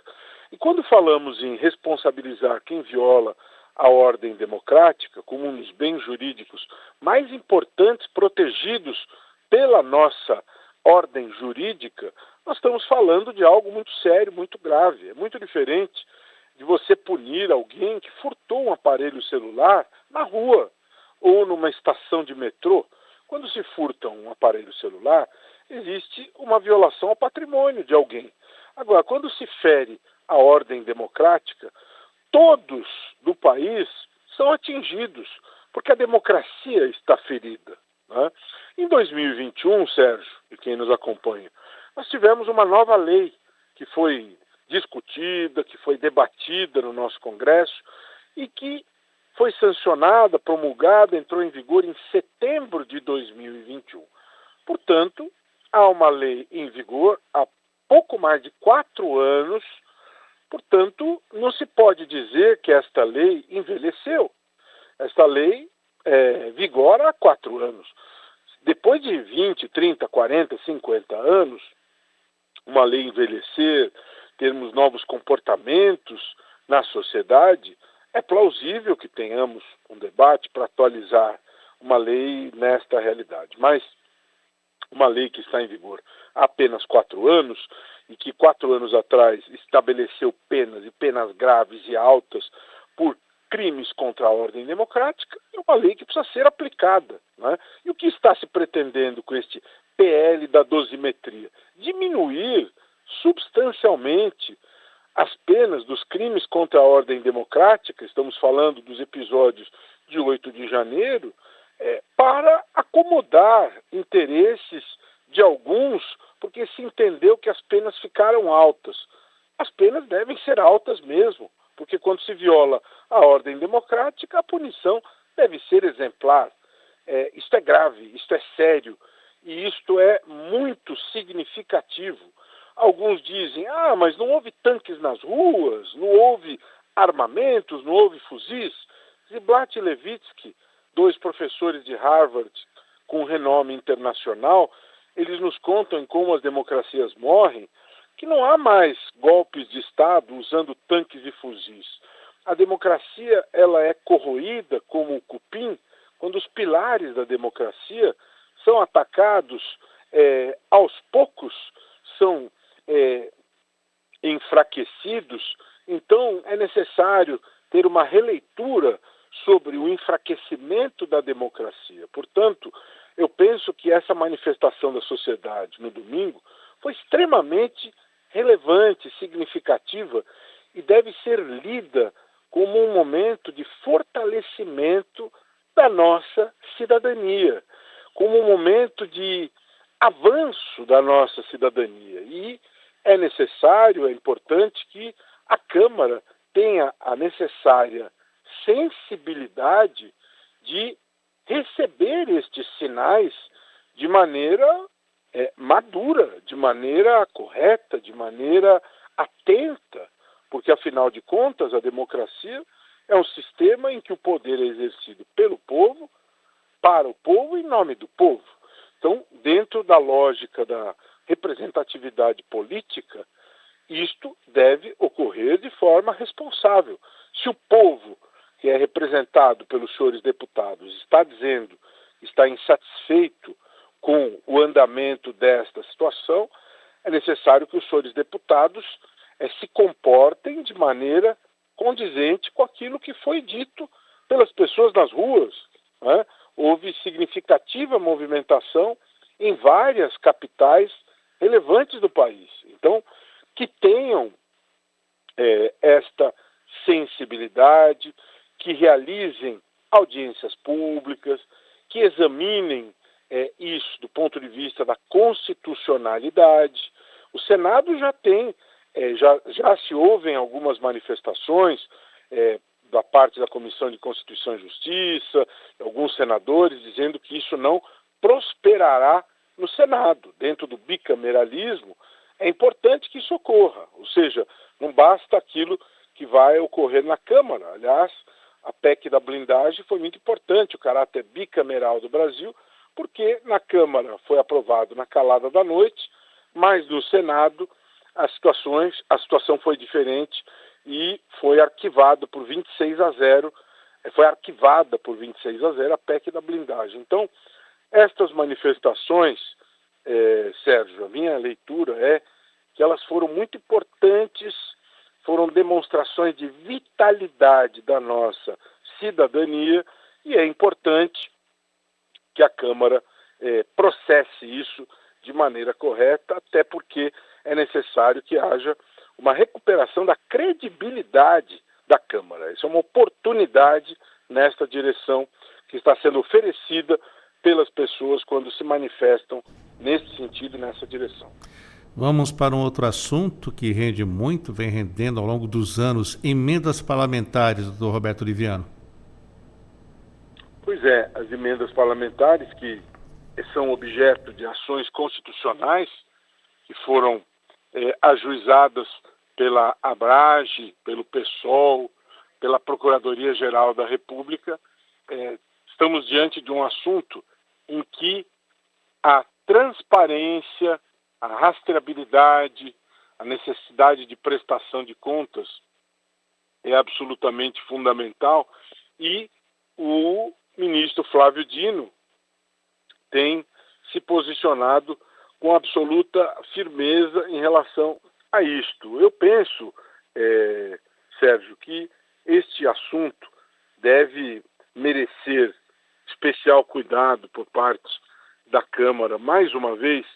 E quando falamos em responsabilizar quem viola a ordem democrática como um dos bens jurídicos mais importantes protegidos pela nossa ordem jurídica, nós estamos falando de algo muito sério, muito grave. É muito diferente de você punir alguém que furtou um aparelho celular na rua ou numa estação de metrô. Quando se furta um aparelho celular, existe uma violação ao patrimônio de alguém. Agora, quando se fere a ordem democrática, todos do país são atingidos, porque a democracia está ferida, né? Em 2021, Sérgio, e quem nos acompanha, nós tivemos uma nova lei que foi discutida, que foi debatida no nosso Congresso e que foi sancionada, promulgada, entrou em vigor em setembro de 2021. Portanto, há uma lei em vigor há pouco mais de 4 anos. Portanto, não se pode dizer que esta lei envelheceu. Esta lei vigora há 4 anos. Depois de 20, 30, 40, 50 anos, uma lei envelhecer, termos novos comportamentos na sociedade, é plausível que tenhamos um debate para atualizar uma lei nesta realidade. Mas uma lei que está em vigor há apenas 4 anos e que 4 anos atrás estabeleceu penas e penas graves e altas por crimes contra a ordem democrática, é uma lei que precisa ser aplicada, né? E o que está se pretendendo com este PL da dosimetria? Diminuir substancialmente as penas dos crimes contra a ordem democrática, estamos falando dos episódios de 8 de janeiro, para acomodar interesses de alguns, porque se entendeu que as penas ficaram altas. As penas devem ser altas mesmo, porque quando se viola a ordem democrática, a punição deve ser exemplar. Isto é grave, isto é sério, e isto é muito significativo. Alguns dizem, mas não houve tanques nas ruas, não houve armamentos, não houve fuzis. Ziblatt e Levitsky, 2 professores de Harvard com renome internacional, eles nos contam em como as democracias morrem, que não há mais golpes de Estado usando tanques e fuzis. A democracia ela é corroída como o cupim quando os pilares da democracia são atacados aos poucos, são enfraquecidos. Então é necessário ter uma releitura sobre o enfraquecimento da democracia. Portanto, eu penso que essa manifestação da sociedade no domingo foi extremamente relevante, significativa e deve ser lida como um momento de fortalecimento da nossa cidadania, como um momento de avanço da nossa cidadania. E é necessário, é importante que a Câmara tenha a necessária sensibilidade de receber estes sinais de maneira madura, de maneira correta, de maneira atenta, porque, afinal de contas, a democracia é um sistema em que o poder é exercido pelo povo, para o povo e em nome do povo. Então, dentro da lógica da representatividade política, isto deve ocorrer de forma responsável. Se o povo, que é representado pelos senhores deputados, está dizendo, está insatisfeito com o andamento desta situação, é necessário que os senhores deputados se comportem de maneira condizente com aquilo que foi dito pelas pessoas nas ruas, né? Houve significativa movimentação em várias capitais relevantes do país. Então, que tenham esta sensibilidade, que realizem audiências públicas, que examinem isso do ponto de vista da constitucionalidade. O Senado já tem, já se ouvem algumas manifestações da parte da Comissão de Constituição e Justiça, alguns senadores dizendo que isso não prosperará no Senado. Dentro do bicameralismo, é importante que isso ocorra, ou seja, não basta aquilo que vai ocorrer na Câmara. Aliás, a PEC da blindagem foi muito importante, o caráter bicameral do Brasil, porque na Câmara foi aprovado na calada da noite, mas no Senado a situação foi diferente e foi arquivado por 26-0, foi arquivada por 26-0 a PEC da blindagem. Então, estas manifestações, Sérgio, a minha leitura é que elas foram muito importantes, foram demonstrações de vitalidade da nossa cidadania e é importante que a Câmara processe isso de maneira correta, até porque é necessário que haja uma recuperação da credibilidade da Câmara. Isso é uma oportunidade nesta direção que está sendo oferecida pelas pessoas quando se manifestam nesse sentido, nessa direção. Vamos para um outro assunto que rende muito, vem rendendo ao longo dos anos, emendas parlamentares, doutor Roberto Liviano. Pois é, as emendas parlamentares que são objeto de ações constitucionais que foram ajuizadas pela ABRAGE, pelo PSOL, pela Procuradoria-Geral da República, estamos diante de um assunto em que a transparência, a rastreabilidade, a necessidade de prestação de contas é absolutamente fundamental e o ministro Flávio Dino tem se posicionado com absoluta firmeza em relação a isto. Eu penso, Sérgio, que este assunto deve merecer especial cuidado por parte da Câmara, mais uma vez,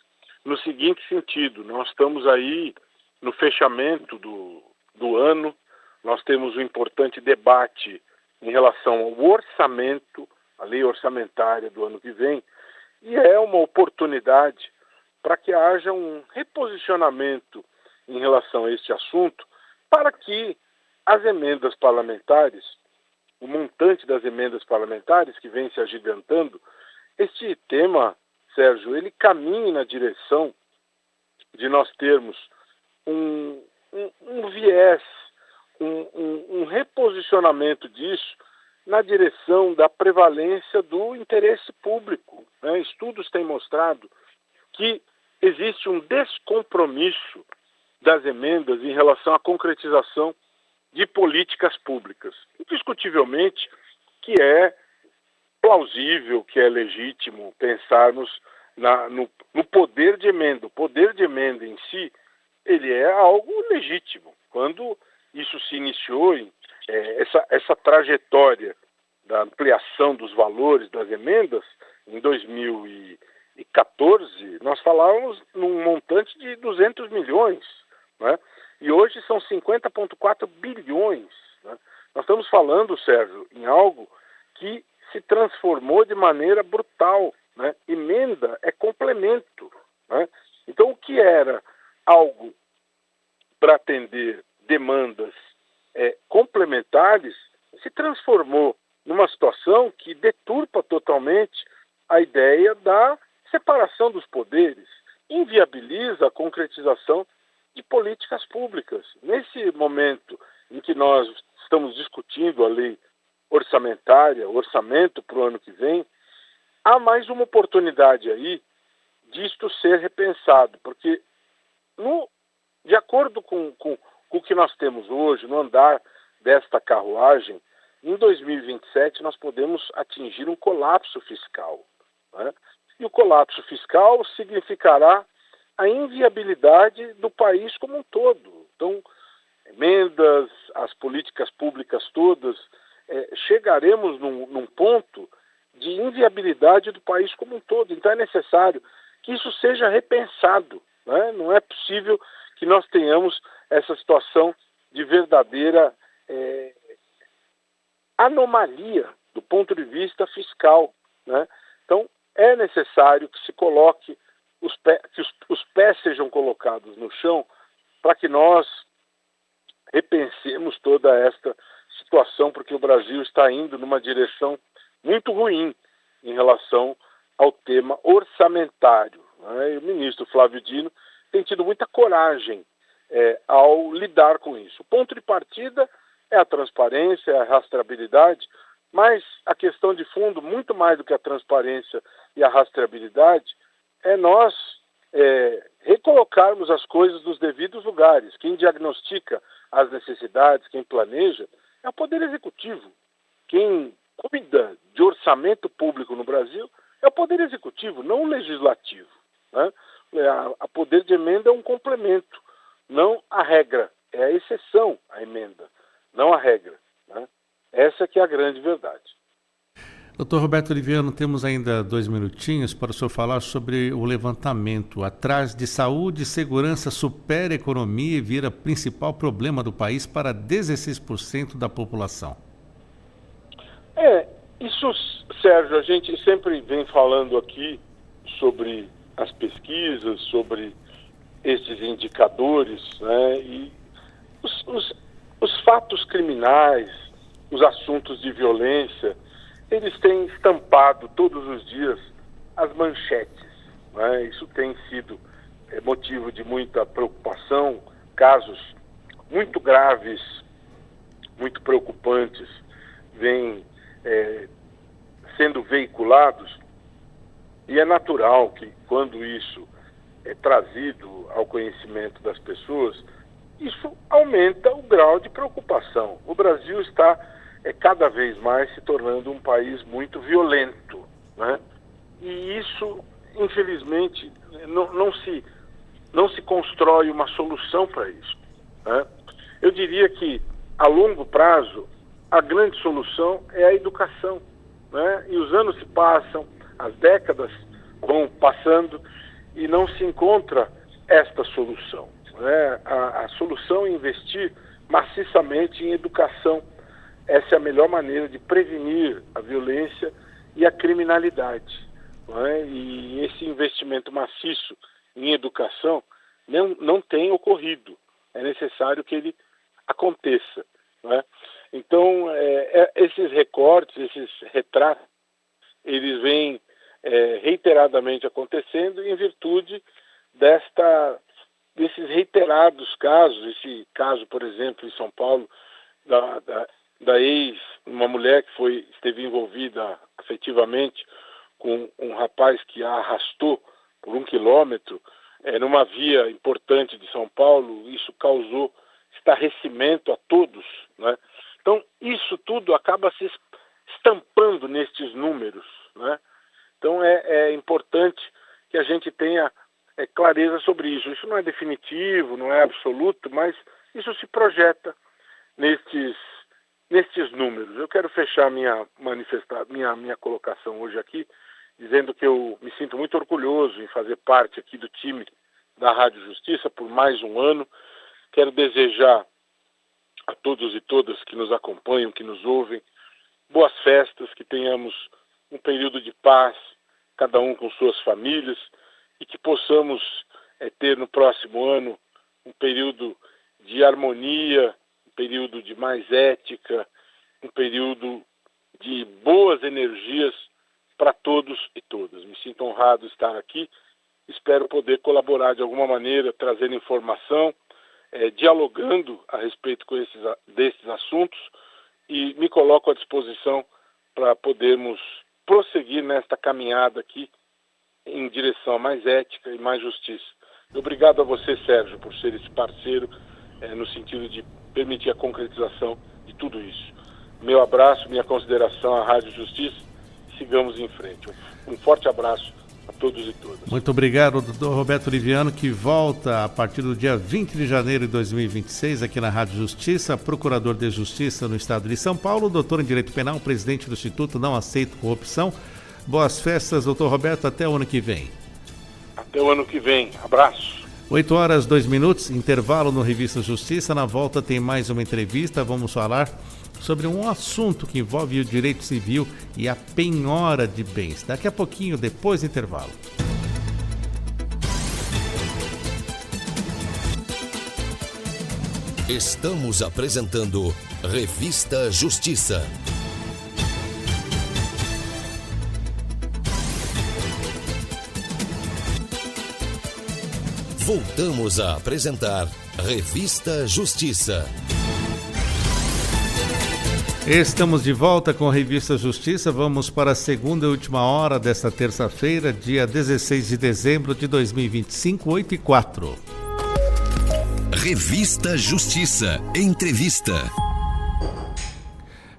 no seguinte sentido: nós estamos aí no fechamento do ano, nós temos um importante debate em relação ao orçamento, a lei orçamentária do ano que vem, e é uma oportunidade para que haja um reposicionamento em relação a este assunto, para que as emendas parlamentares, o montante das emendas parlamentares que vem se agigantando, este tema, Sérgio, ele caminha na direção de nós termos um viés, um reposicionamento disso na direção da prevalência do interesse público, né? Estudos têm mostrado que existe um descompromisso das emendas em relação à concretização de políticas públicas. Indiscutivelmente que é plausível, que é legítimo pensarmos no poder de emenda. O poder de emenda em si, ele é algo legítimo. Quando isso se iniciou, essa trajetória da ampliação dos valores das emendas, em 2014, nós falávamos num montante de 200 milhões, né? E hoje são 50,4 bilhões. Né? Nós estamos falando, Sérgio, em algo que se transformou de maneira brutal. Né? Emenda é complemento. Né? Então, o que era algo para atender demandas complementares se transformou numa situação que deturpa totalmente a ideia da separação dos poderes, inviabiliza a concretização de políticas públicas. Nesse momento em que nós estamos discutindo a lei orçamentária, o orçamento para o ano que vem, há mais uma oportunidade aí disto ser repensado, porque de acordo com o que nós temos hoje, no andar desta carruagem, em 2027 nós podemos atingir um colapso fiscal. Né? E o colapso fiscal significará a inviabilidade do país como um todo. Então, emendas, as políticas públicas todas, chegaremos num ponto de inviabilidade do país como um todo. Então é necessário que isso seja repensado. Né? Não é possível que nós tenhamos essa situação de verdadeira anomalia do ponto de vista fiscal. Né? Então, é necessário que se coloque que os pés sejam colocados no chão para que nós repensemos toda esta situação, porque o Brasil está indo numa direção muito ruim em relação ao tema orçamentário, né? E o ministro Flávio Dino tem tido muita coragem ao lidar com isso. O ponto de partida é a transparência, a rastreabilidade, mas a questão de fundo, muito mais do que a transparência e a rastreabilidade, é nós recolocarmos as coisas nos devidos lugares. Quem diagnostica as necessidades, quem planeja, é o Poder Executivo. Quem cuida de orçamento público no Brasil é o Poder Executivo, não o Legislativo, né? A poder de emenda é um complemento, não a regra, é a exceção a emenda, não a regra, né? Essa que é a grande verdade. Doutor Roberto Oliviano, temos ainda 2 minutinhos para o senhor falar sobre o levantamento. Atrás de saúde e segurança supera a economia e vira principal problema do país para 16% da população. Isso, Sérgio, a gente sempre vem falando aqui sobre as pesquisas, sobre esses indicadores, né? E os fatos criminais, os assuntos de violência, eles têm estampado todos os dias as manchetes, né? Isso tem sido motivo de muita preocupação, casos muito graves, muito preocupantes, vêm sendo veiculados, e é natural que quando isso é trazido ao conhecimento das pessoas, isso aumenta o grau de preocupação. O Brasil está cada vez mais se tornando um país muito violento, né? E isso, infelizmente, não se constrói uma solução para isso, né? Eu diria que, a longo prazo, a grande solução é a educação, né? E os anos se passam, as décadas vão passando e não se encontra esta solução, né? A solução é investir maciçamente em educação. Essa é a melhor maneira de prevenir a violência e a criminalidade, né? E esse investimento maciço em educação não tem ocorrido. É necessário que ele aconteça, né? Então, esses recortes, esses retratos, eles vêm reiteradamente acontecendo em virtude desses reiterados casos. Esse caso, por exemplo, em São Paulo, da uma mulher que esteve envolvida afetivamente com um rapaz que a arrastou por 1 quilômetro numa via importante de São Paulo. Isso causou estarrecimento a todos, né? Então, isso tudo acaba se estampando nestes números, né? Então, é importante que a gente tenha clareza sobre isso. Isso não é definitivo, não é absoluto, mas isso se projeta nestes números. Eu quero fechar minha colocação hoje aqui, dizendo que eu me sinto muito orgulhoso em fazer parte aqui do time da Rádio Justiça por mais um ano. Quero desejar a todos e todas que nos acompanham, que nos ouvem, boas festas, que tenhamos um período de paz, cada um com suas famílias, e que possamos ter no próximo ano um período de harmonia, um período de mais ética, um período de boas energias para todos e todas. Me sinto honrado de estar aqui, espero poder colaborar de alguma maneira, trazendo informação, dialogando a respeito desses assuntos, e me coloco à disposição para podermos prosseguir nesta caminhada aqui em direção a mais ética e mais justiça. Obrigado a você, Sérgio, por ser esse parceiro no sentido de permitir a concretização de tudo isso. Meu abraço, minha consideração à Rádio Justiça. Sigamos em frente. Um forte abraço a todos e todas. Muito obrigado, doutor Roberto Oliviano, que volta a partir do dia 20 de janeiro de 2026 aqui na Rádio Justiça, procurador de Justiça no estado de São Paulo, doutor em Direito Penal, presidente do Instituto Não Aceito Corrupção. Boas festas, doutor Roberto, até o ano que vem. Até o ano que vem. Abraço. 8h02, intervalo no Revista Justiça. Na volta tem mais uma entrevista. Vamos falar sobre um assunto que envolve o direito civil e a penhora de bens. Daqui a pouquinho, depois do intervalo. Estamos apresentando Revista Justiça. Voltamos a apresentar Revista Justiça. Estamos de volta com a Revista Justiça. Vamos para a segunda e última hora desta terça-feira, dia 16 de dezembro de 2025, 8h04. Revista Justiça. Entrevista.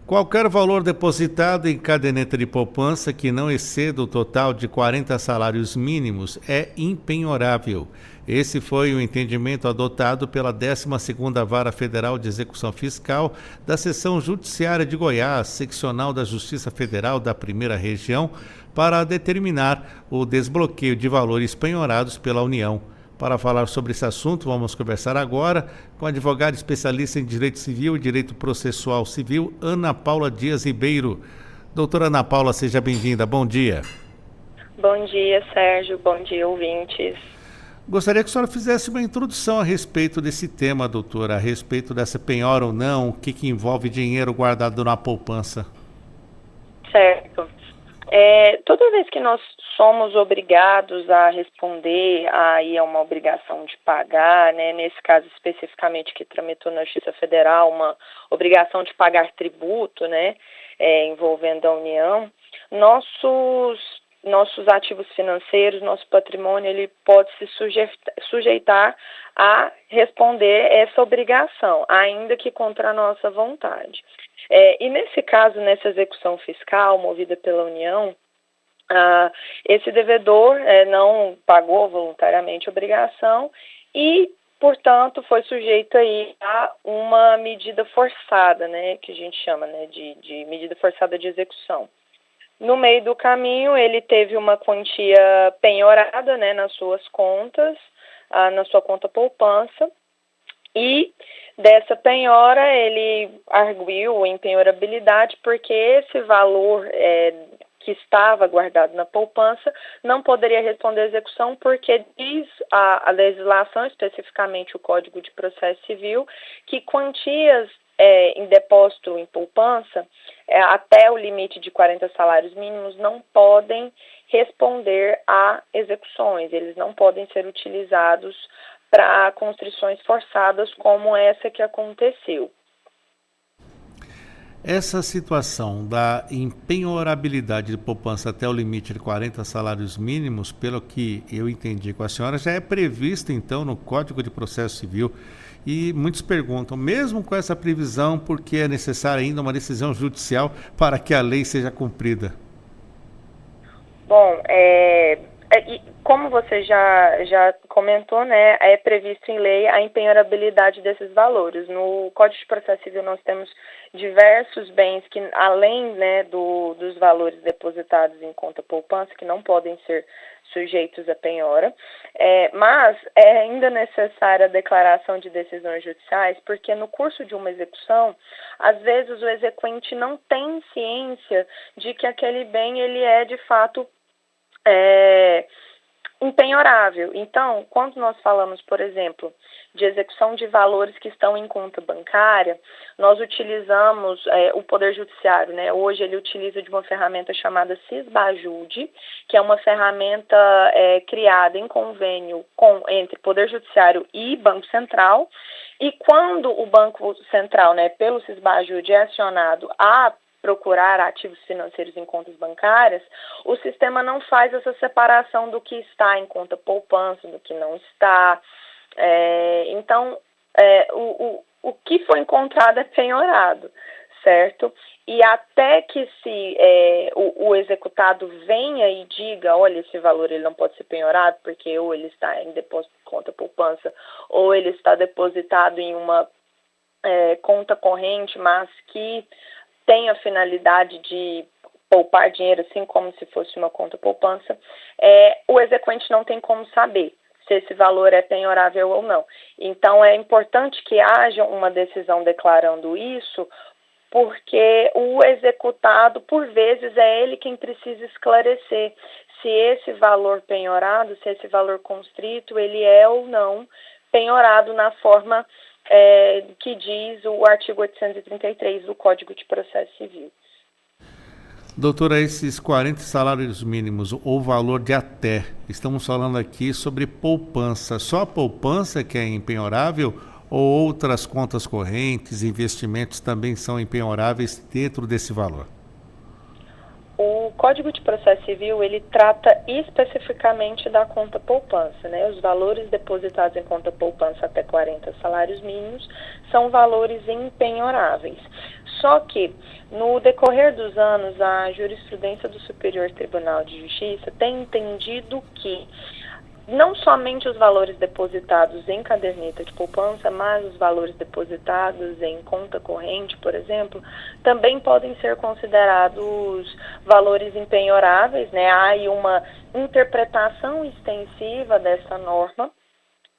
Qualquer valor depositado em caderneta de poupança que não exceda o total de 40 salários mínimos é impenhorável. Esse foi o entendimento adotado pela 12ª Vara Federal de Execução Fiscal da Seção Judiciária de Goiás, seccional da Justiça Federal da Primeira Região, para determinar o desbloqueio de valores penhorados pela União. Para falar sobre esse assunto, vamos conversar agora com a advogada especialista em Direito Civil e Direito Processual Civil, Ana Paula Dias Ribeiro. Doutora Ana Paula, seja bem-vinda. Bom dia. Bom dia, Sérgio. Bom dia, ouvintes. Gostaria que a senhora fizesse uma introdução a respeito desse tema, doutora, a respeito dessa penhora ou não, o que envolve dinheiro guardado na poupança. Certo. Toda vez que nós somos obrigados a responder aí a uma obrigação de pagar, né, nesse caso especificamente que tramitou na Justiça Federal, uma obrigação de pagar tributo, né, envolvendo a União, nossos ativos financeiros, nosso patrimônio, ele pode se sujeitar a responder essa obrigação, ainda que contra a nossa vontade. E nesse caso, nessa execução fiscal movida pela União, esse devedor não pagou voluntariamente a obrigação e, portanto, foi sujeito aí a uma medida forçada, né, que a gente chama, né, de medida forçada de execução. No meio do caminho, ele teve uma quantia penhorada, né, nas suas contas, na sua conta poupança, e dessa penhora ele arguiu em penhorabilidade porque esse valor que estava guardado na poupança não poderia responder à execução porque diz a legislação, especificamente o Código de Processo Civil, que quantias em depósito em poupança até o limite de 40 salários mínimos não podem responder a execuções, eles não podem ser utilizados para constrições forçadas como essa que aconteceu. Essa situação da impenhorabilidade de poupança até o limite de 40 salários mínimos, pelo que eu entendi com a senhora, já é prevista então no Código de Processo Civil. E muitos perguntam, mesmo com essa previsão, por que é necessária ainda uma decisão judicial para que a lei seja cumprida? Bom, como você já comentou, né, é previsto em lei a impenhorabilidade desses valores. No Código de Processo Civil nós temos diversos bens que, além, né, dos valores depositados em conta poupança, que não podem ser sujeitos a penhora, mas é ainda necessária a declaração de decisões judiciais, porque no curso de uma execução, às vezes o exequente não tem ciência de que aquele bem ele é de fato impenhorável. Então, quando nós falamos, por exemplo, de execução de valores que estão em conta bancária, nós utilizamos o Poder Judiciário, né? Hoje ele utiliza de uma ferramenta chamada Cisbajude, que é uma ferramenta criada em convênio entre Poder Judiciário e Banco Central, e quando o Banco Central, né, pelo Cisbajude, é acionado a procurar ativos financeiros em contas bancárias, o sistema não faz essa separação do que está em conta poupança, do que não está. Então, o que foi encontrado é penhorado, certo? E até que o executado venha e diga, olha, esse valor ele não pode ser penhorado porque ou ele está em depósito de conta poupança ou ele está depositado em uma conta corrente, mas que tem a finalidade de poupar dinheiro, assim como se fosse uma conta poupança, o exequente não tem como saber se esse valor é penhorável ou não. Então, é importante que haja uma decisão declarando isso porque o executado, por vezes, é ele quem precisa esclarecer se esse valor penhorado, se esse valor constrito, ele é ou não penhorado na forma que diz o artigo 833 do Código de Processo Civil. Doutora, esses 40 salários mínimos, ou valor de até, estamos falando aqui sobre poupança. Só a poupança que é empenhorável ou outras contas correntes, investimentos também são empenhoráveis dentro desse valor? O Código de Processo Civil, ele trata especificamente da conta poupança, né? Os valores depositados em conta poupança até 40 salários mínimos são valores empenhoráveis. Só que, no decorrer dos anos, a jurisprudência do Superior Tribunal de Justiça tem entendido que não somente os valores depositados em caderneta de poupança, mas os valores depositados em conta corrente, por exemplo, também podem ser considerados valores empenhoráveis, né? Há aí uma interpretação extensiva dessa norma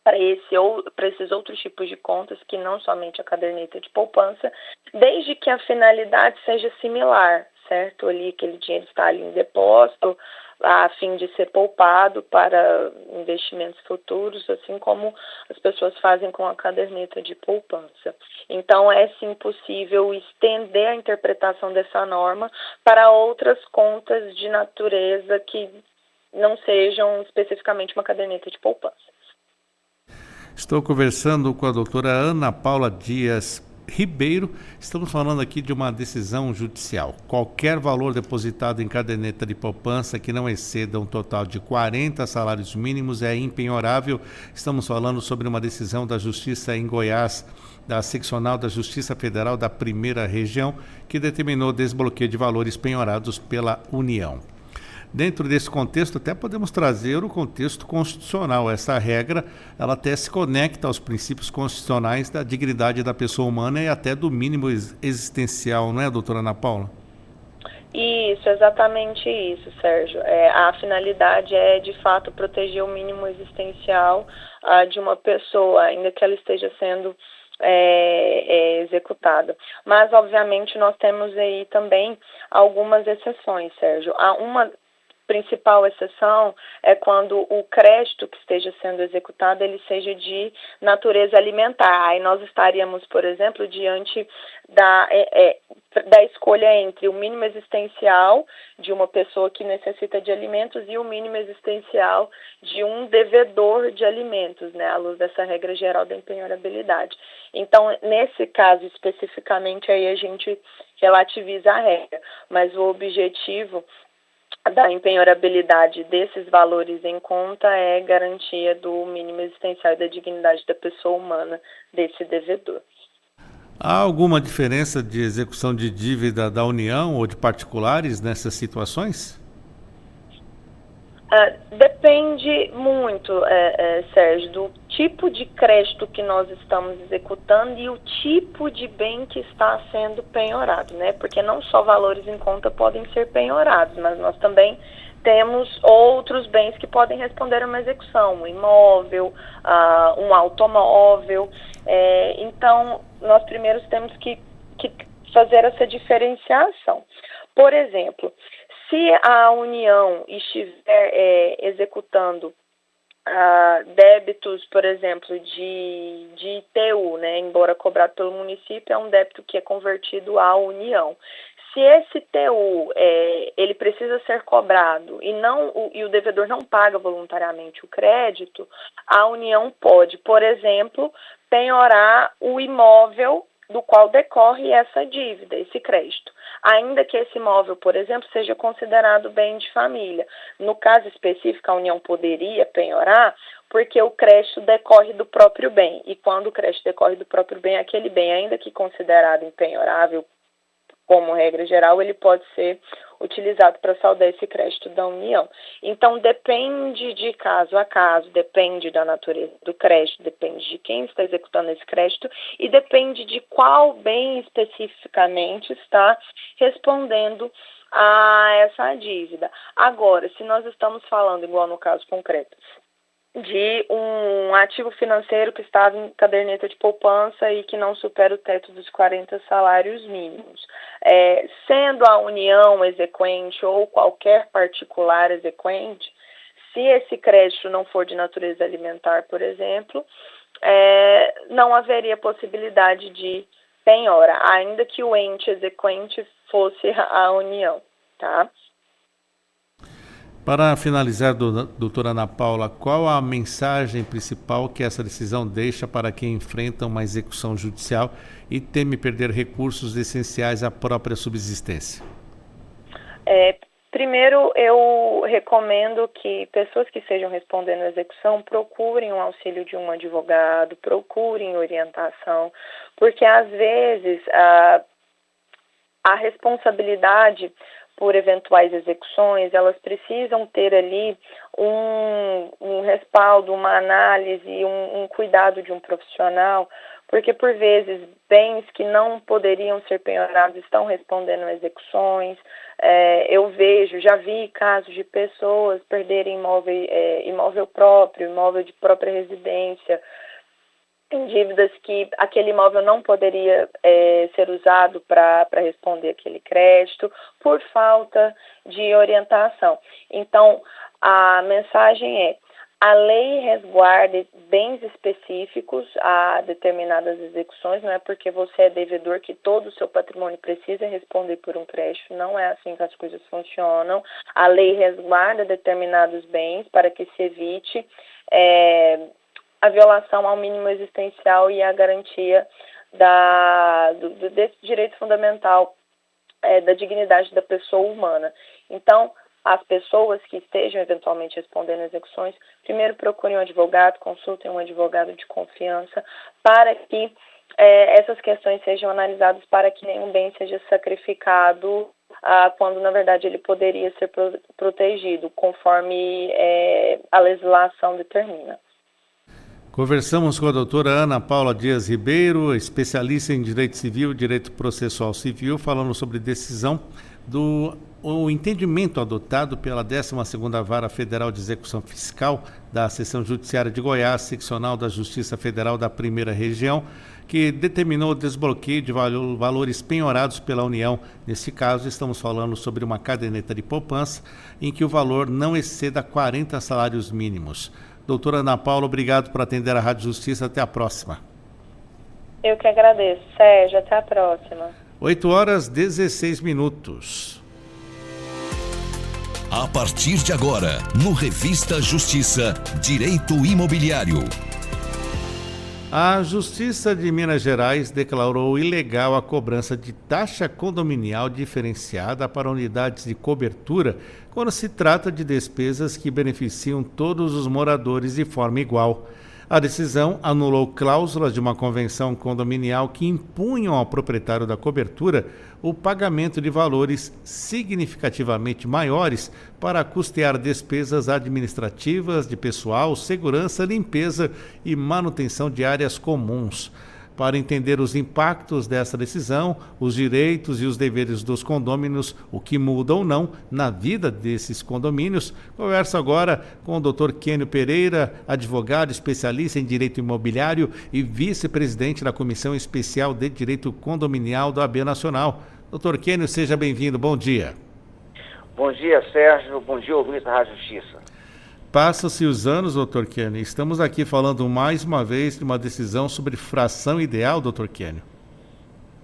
para esses outros tipos de contas, que não somente a caderneta de poupança, desde que a finalidade seja similar, certo? Ali, aquele dinheiro está ali em depósito, a fim de ser poupado para investimentos futuros, assim como as pessoas fazem com a caderneta de poupança. Então, é sim possível estender a interpretação dessa norma para outras contas de natureza que não sejam especificamente uma caderneta de poupança. Estou conversando com a doutora Ana Paula Dias Ribeiro. Estamos falando aqui de uma decisão judicial. Qualquer valor depositado em caderneta de poupança que não exceda um total de 40 salários mínimos é impenhorável. Estamos falando sobre uma decisão da Justiça em Goiás, da seccional da Justiça Federal da Primeira Região, que determinou o desbloqueio de valores penhorados pela União. Dentro desse contexto, até podemos trazer o contexto constitucional. Essa regra, ela até se conecta aos princípios constitucionais da dignidade da pessoa humana e até do mínimo existencial, não é, doutora Ana Paula? Isso, exatamente isso, Sérgio. A finalidade é, de fato, proteger o mínimo existencial de uma pessoa, ainda que ela esteja sendo executada. Mas, obviamente, nós temos aí também algumas exceções, Sérgio. Há uma principal exceção é quando o crédito que esteja sendo executado ele seja de natureza alimentar. Aí nós estaríamos, por exemplo, diante da escolha entre o mínimo existencial de uma pessoa que necessita de alimentos e o mínimo existencial de um devedor de alimentos, né, à luz dessa regra geral da empenhorabilidade. Então, nesse caso especificamente, aí a gente relativiza a regra, mas o objetivo da empenhorabilidade desses valores em conta é garantia do mínimo existencial e da dignidade da pessoa humana desse devedor. Há alguma diferença de execução de dívida da União ou de particulares nessas situações? Depende muito, Sérgio, do tipo de crédito que nós estamos executando e o tipo de bem que está sendo penhorado, né? Porque não só valores em conta podem ser penhorados, mas nós também temos outros bens que podem responder a uma execução, um imóvel, um automóvel. Então, nós primeiro temos que fazer essa diferenciação. Por exemplo, se a União estiver executando débitos, por exemplo, de ITU, né, embora cobrado pelo município, é um débito que é convertido à União. Se esse ITU ele precisa ser cobrado e o devedor não paga voluntariamente o crédito, a União pode, por exemplo, penhorar o imóvel do qual decorre essa dívida, esse crédito. Ainda que esse imóvel, por exemplo, seja considerado bem de família. No caso específico, a União poderia penhorar porque o crédito decorre do próprio bem. E quando o crédito decorre do próprio bem, aquele bem, ainda que considerado impenhorável, como regra geral, ele pode ser utilizado para saldar esse crédito da União. Então, depende de caso a caso, depende da natureza do crédito, depende de quem está executando esse crédito e depende de qual bem especificamente está respondendo a essa dívida. Agora, se nós estamos falando, igual no caso concreto, de um ativo financeiro que estava em caderneta de poupança e que não supera o teto dos 40 salários mínimos. Sendo a União exequente ou qualquer particular exequente, se esse crédito não for de natureza alimentar, por exemplo, não haveria possibilidade de penhora, ainda que o ente exequente fosse a União, tá? Para finalizar, doutora Ana Paula, qual a mensagem principal que essa decisão deixa para quem enfrenta uma execução judicial e teme perder recursos essenciais à própria subsistência? Primeiro, eu recomendo que pessoas que estejam respondendo à execução procurem o auxílio de um advogado, procurem orientação, porque às vezes a responsabilidade por eventuais execuções, elas precisam ter ali um respaldo, uma análise, um cuidado de um profissional, porque por vezes bens que não poderiam ser penhorados estão respondendo a execuções. Já vi casos de pessoas perderem imóvel próprio, imóvel de própria residência, em dívidas que aquele imóvel não poderia ser usado para responder aquele crédito por falta de orientação. Então, a mensagem é: a lei resguarda bens específicos a determinadas execuções, não é porque você é devedor que todo o seu patrimônio precisa responder por um crédito, não é assim que as coisas funcionam. A lei resguarda determinados bens para que se evite a violação ao mínimo existencial e a garantia desse direito fundamental da dignidade da pessoa humana. Então, as pessoas que estejam eventualmente respondendo execuções, primeiro procurem um advogado, consultem um advogado de confiança para que essas questões sejam analisadas, para que nenhum bem seja sacrificado quando, na verdade, ele poderia ser protegido, conforme a legislação determina. Conversamos com a doutora Ana Paula Dias Ribeiro, especialista em Direito Civil e Direito Processual Civil, falando sobre decisão o entendimento adotado pela 12ª Vara Federal de Execução Fiscal da Seção Judiciária de Goiás, seccional da Justiça Federal da Primeira Região, que determinou o desbloqueio de valores penhorados pela União. Nesse caso, estamos falando sobre uma caderneta de poupança em que o valor não exceda 40 salários mínimos. Doutora Ana Paula, obrigado por atender a Rádio Justiça. Até a próxima. Eu que agradeço, Sérgio. Até a próxima. 8h16. A partir de agora, no Revista Justiça, Direito Imobiliário. A Justiça de Minas Gerais declarou ilegal a cobrança de taxa condominial diferenciada para unidades de cobertura quando se trata de despesas que beneficiam todos os moradores de forma igual. A decisão anulou cláusulas de uma convenção condominial que impunham ao proprietário da cobertura o pagamento de valores significativamente maiores para custear despesas administrativas, de pessoal, segurança, limpeza e manutenção de áreas comuns. Para entender os impactos dessa decisão, os direitos e os deveres dos condôminos, o que muda ou não na vida desses condomínios, converso agora com o Dr. Kênio Pereira, advogado especialista em direito imobiliário e vice-presidente da Comissão Especial de Direito Condominial da AB Nacional. Dr. Kênio, seja bem-vindo. Bom dia. Bom dia, Sérgio. Bom dia, ouvintes da Rádio Justiça. Passa-se os anos, Dr. Kênio. Estamos aqui falando mais uma vez de uma decisão sobre fração ideal, Dr. Kênio.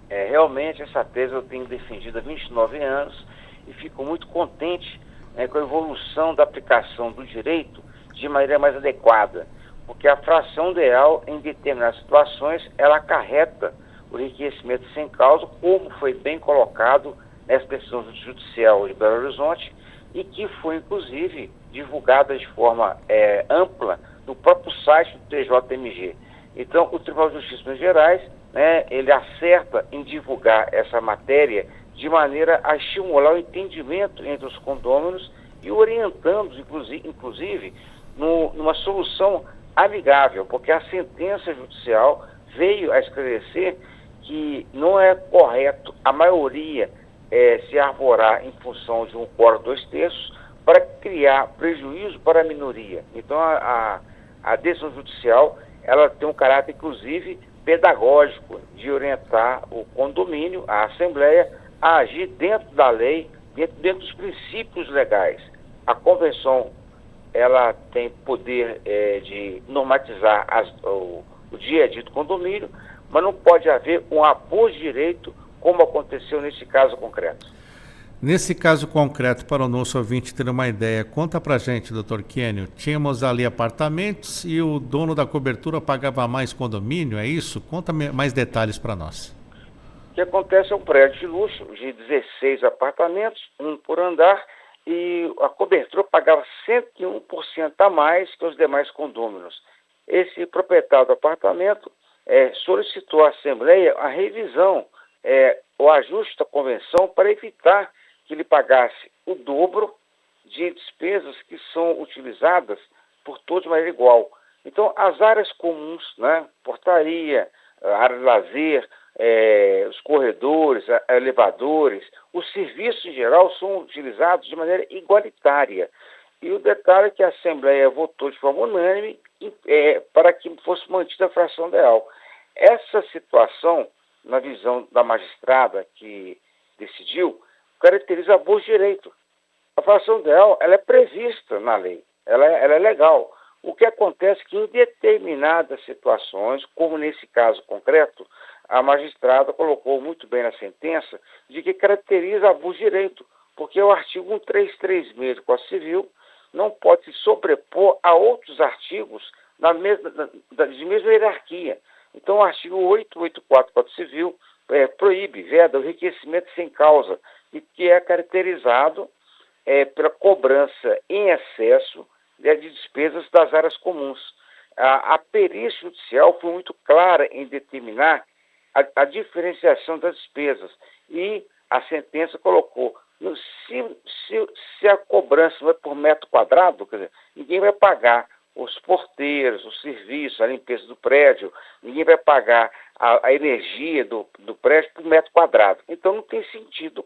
Realmente, essa tese eu tenho defendido há 29 anos e fico muito contente com a evolução da aplicação do direito de maneira mais adequada, porque a fração ideal, em determinadas situações, ela acarreta o enriquecimento sem causa, como foi bem colocado nessa decisão judicial de Belo Horizonte, e que foi, inclusive, divulgada de forma ampla no próprio site do TJMG. Então, o Tribunal de Justiça de Minas Gerais, ele acerta em divulgar essa matéria de maneira a estimular o entendimento entre os condôminos e orientando, inclusive, numa solução amigável, porque a sentença judicial veio a esclarecer que não é correto a maioria se arvorar em função de um quórum 2/3 para criar prejuízo para a minoria. Então, a a decisão judicial, ela tem um caráter, inclusive, pedagógico, de orientar o condomínio, a Assembleia, a agir dentro da lei, dentro dos princípios legais. A convenção, ela tem poder de normatizar o dia a dia do condomínio, mas não pode haver um abuso de direito, como aconteceu nesse caso concreto. Nesse caso concreto, para o nosso ouvinte ter uma ideia, conta pra gente, doutor Quênio, tínhamos ali apartamentos e o dono da cobertura pagava mais condomínio, é isso? Conta mais detalhes para nós. O que acontece é um prédio de luxo de 16 apartamentos, um por andar, e a cobertura pagava 101% a mais que os demais condôminos. Esse proprietário do apartamento solicitou à Assembleia a revisão, o ajuste da convenção para evitar que ele pagasse o dobro de despesas que são utilizadas por todos de maneira igual. Então, as áreas comuns, né, portaria, área de lazer, os corredores, elevadores, os serviços em geral são utilizados de maneira igualitária. E o detalhe é que a Assembleia votou de forma unânime para que fosse mantida a fração ideal. Essa situação, na visão da magistrada que decidiu, caracteriza abuso de direito. A fração ideal, ela é prevista na lei, ela é legal. O que acontece é que em determinadas situações, como nesse caso concreto, a magistrada colocou muito bem na sentença de que caracteriza abuso de direito, porque o artigo 1336 do Código Civil não pode se sobrepor a outros artigos de mesma hierarquia. Então, o artigo 884 do Código Civil proíbe, veda o enriquecimento sem causa, e que é caracterizado pela cobrança em excesso de despesas das áreas comuns. A perícia judicial foi muito clara em determinar a diferenciação das despesas e a sentença colocou, se a cobrança não é por metro quadrado, quer dizer, ninguém vai pagar os porteiros, os serviços, a limpeza do prédio, ninguém vai pagar a energia do prédio por metro quadrado. Então não tem sentido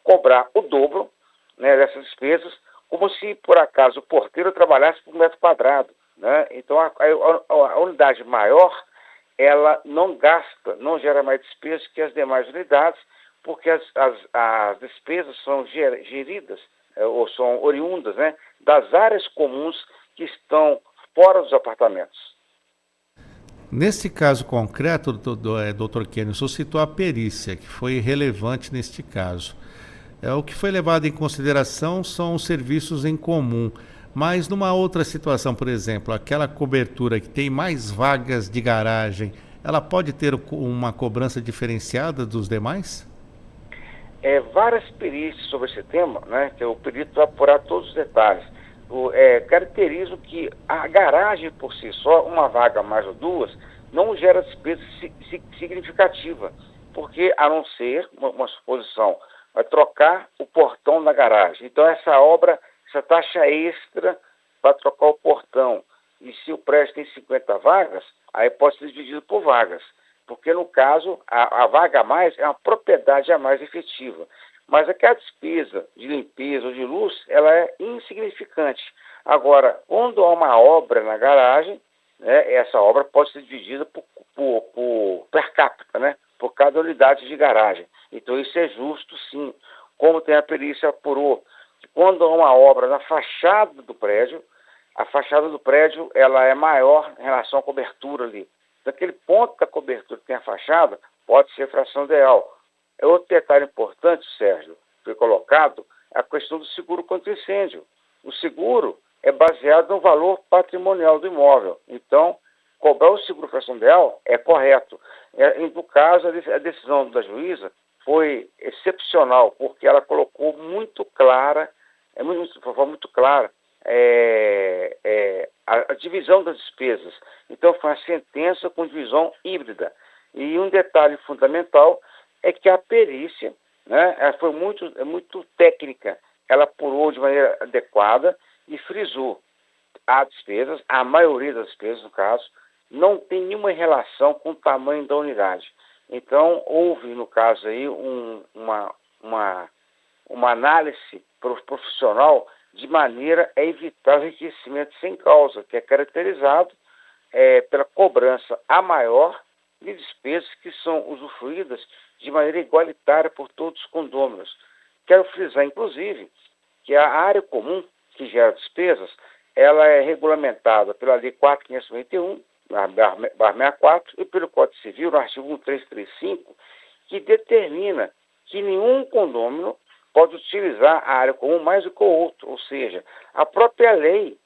cobrar o dobro, né, dessas despesas, como se por acaso o porteiro trabalhasse por metro quadrado, né? Então a unidade maior, ela não gasta, não gera mais despesas que as demais unidades, porque as despesas são geridas ou são oriundas, né, das áreas comuns que estão fora dos apartamentos. Nesse caso concreto, doutor Quênio, o senhor citou a perícia, que foi relevante neste caso. O que foi levado em consideração são os serviços em comum, mas numa outra situação, por exemplo, aquela cobertura que tem mais vagas de garagem, ela pode ter uma cobrança diferenciada dos demais? Várias perícias sobre esse tema, né, que o perito vai apurar todos os detalhes. Caracterizam que a garagem por si só, uma vaga mais ou duas, não gera despesa significativa, porque a não ser uma suposição, vai trocar o portão da garagem. Então essa taxa extra para trocar o portão, e se o prédio tem 50 vagas, aí pode ser dividido por vagas, porque no caso a vaga a mais é uma propriedade a mais efetiva. Mas aquela despesa de limpeza ou de luz, ela é insignificante. Agora, quando há uma obra na garagem, né, essa obra pode ser dividida por per capita, né, por cada unidade de garagem. Então isso é justo, sim. Como tem a perícia apurou, que quando há uma obra na fachada do prédio, a fachada do prédio ela é maior em relação à cobertura ali. Daquele ponto da cobertura que tem a fachada, pode ser fração ideal. Outro detalhe importante, Sérgio, que foi colocado, é a questão do seguro contra incêndio. O seguro é baseado no valor patrimonial do imóvel. Então, cobrar o seguro fração ideal é correto. No caso, a decisão da juíza foi excepcional, porque ela colocou muito clara, a divisão das despesas. Então, foi uma sentença com divisão híbrida. E um detalhe fundamental é que a perícia, né, ela foi muito técnica. Ela apurou de maneira adequada e frisou. Há despesas, a maioria das despesas, no caso, não tem nenhuma relação com o tamanho da unidade. Então, houve, no caso aí, uma análise profissional de maneira a evitar o enriquecimento sem causa, que é caracterizado pela cobrança a maior de despesas que são usufruídas de maneira igualitária por todos os condôminos. Quero frisar, inclusive, que a área comum que gera despesas, ela é regulamentada pela Lei 4.591, /64, e pelo Código Civil, no artigo 1335, que determina que nenhum condômino pode utilizar a área comum mais do que o outro, ou seja, a própria lei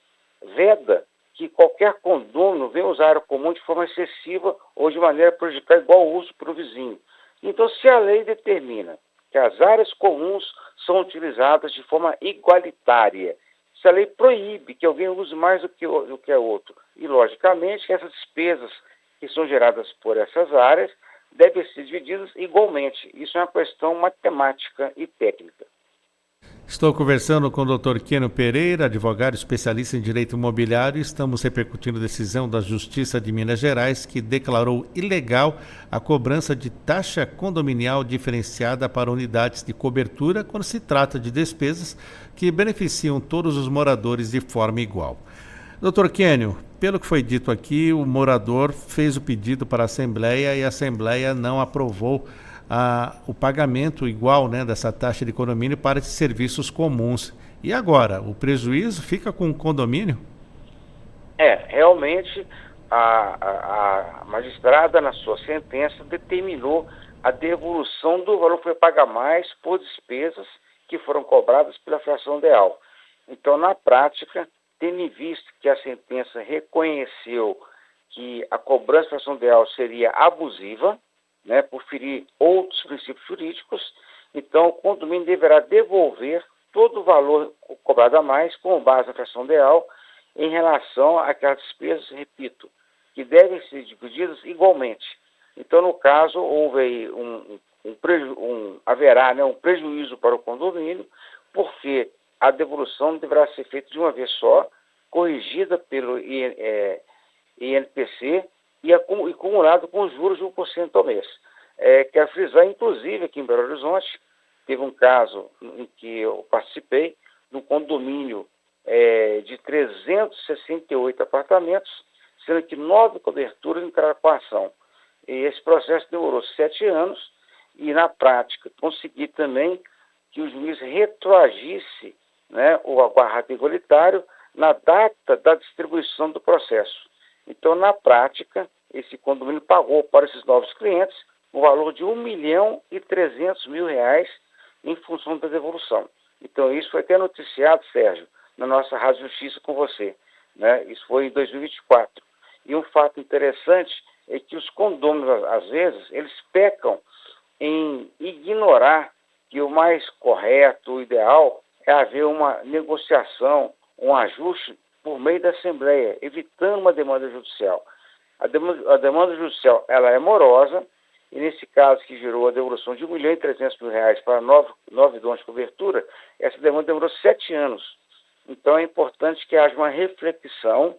veda que qualquer condômino venha usar a área comum de forma excessiva ou de maneira a prejudicar igual uso para o vizinho. Então, se a lei determina que as áreas comuns são utilizadas de forma igualitária, se a lei proíbe que alguém use mais do que a outro, e, logicamente, essas despesas que são geradas por essas áreas devem ser divididas igualmente. Isso é uma questão matemática e técnica. Estou conversando com o Dr. Kênio Pereira, advogado especialista em direito imobiliário. Estamos repercutindo a decisão da Justiça de Minas Gerais, que declarou ilegal a cobrança de taxa condominial diferenciada para unidades de cobertura quando se trata de despesas que beneficiam todos os moradores de forma igual. Dr. Kênio, pelo que foi dito aqui, o morador fez o pedido para a Assembleia e a Assembleia não aprovou o pagamento igual, né, dessa taxa de condomínio para esses serviços comuns. E agora, o prejuízo fica com o condomínio? Realmente a magistrada, na sua sentença, determinou a devolução do valor que foi pagar mais por despesas que foram cobradas pela fração real. Então, na prática, tendo em vista que a sentença reconheceu que a cobrança da fração real seria abusiva, né, por ferir outros princípios jurídicos, então o condomínio deverá devolver todo o valor cobrado a mais com base na fração real em relação àquelas despesas, repito, que devem ser divididas igualmente. Então, no caso, houve aí haverá um prejuízo para o condomínio, porque a devolução deverá ser feita de uma vez só, corrigida pelo INPC, e acumulado com juros de 1% ao mês. Quero frisar, inclusive, aqui em Belo Horizonte, teve um caso em que eu participei, de um condomínio de 368 apartamentos, sendo que 9 coberturas entraram com a ação. E esse processo demorou 7 anos, e na prática consegui também que o juiz retroagisse, né, o aguarrado igualitário na data da distribuição do processo. Então, na prática, esse condomínio pagou para esses novos clientes o valor de R$1.300.000 em função da devolução. Então, isso foi até noticiado, Sérgio, na nossa Rádio Justiça com você, né? Isso foi em 2024. E um fato interessante é que os condôminos, às vezes, eles pecam em ignorar que o mais correto, o ideal, é haver uma negociação, um ajuste por meio da Assembleia, evitando uma demanda judicial. A demanda judicial, ela é morosa, e nesse caso que gerou a devolução de R$1.300.000 para 9 donos de cobertura, essa demanda demorou 7 anos. Então é importante que haja uma reflexão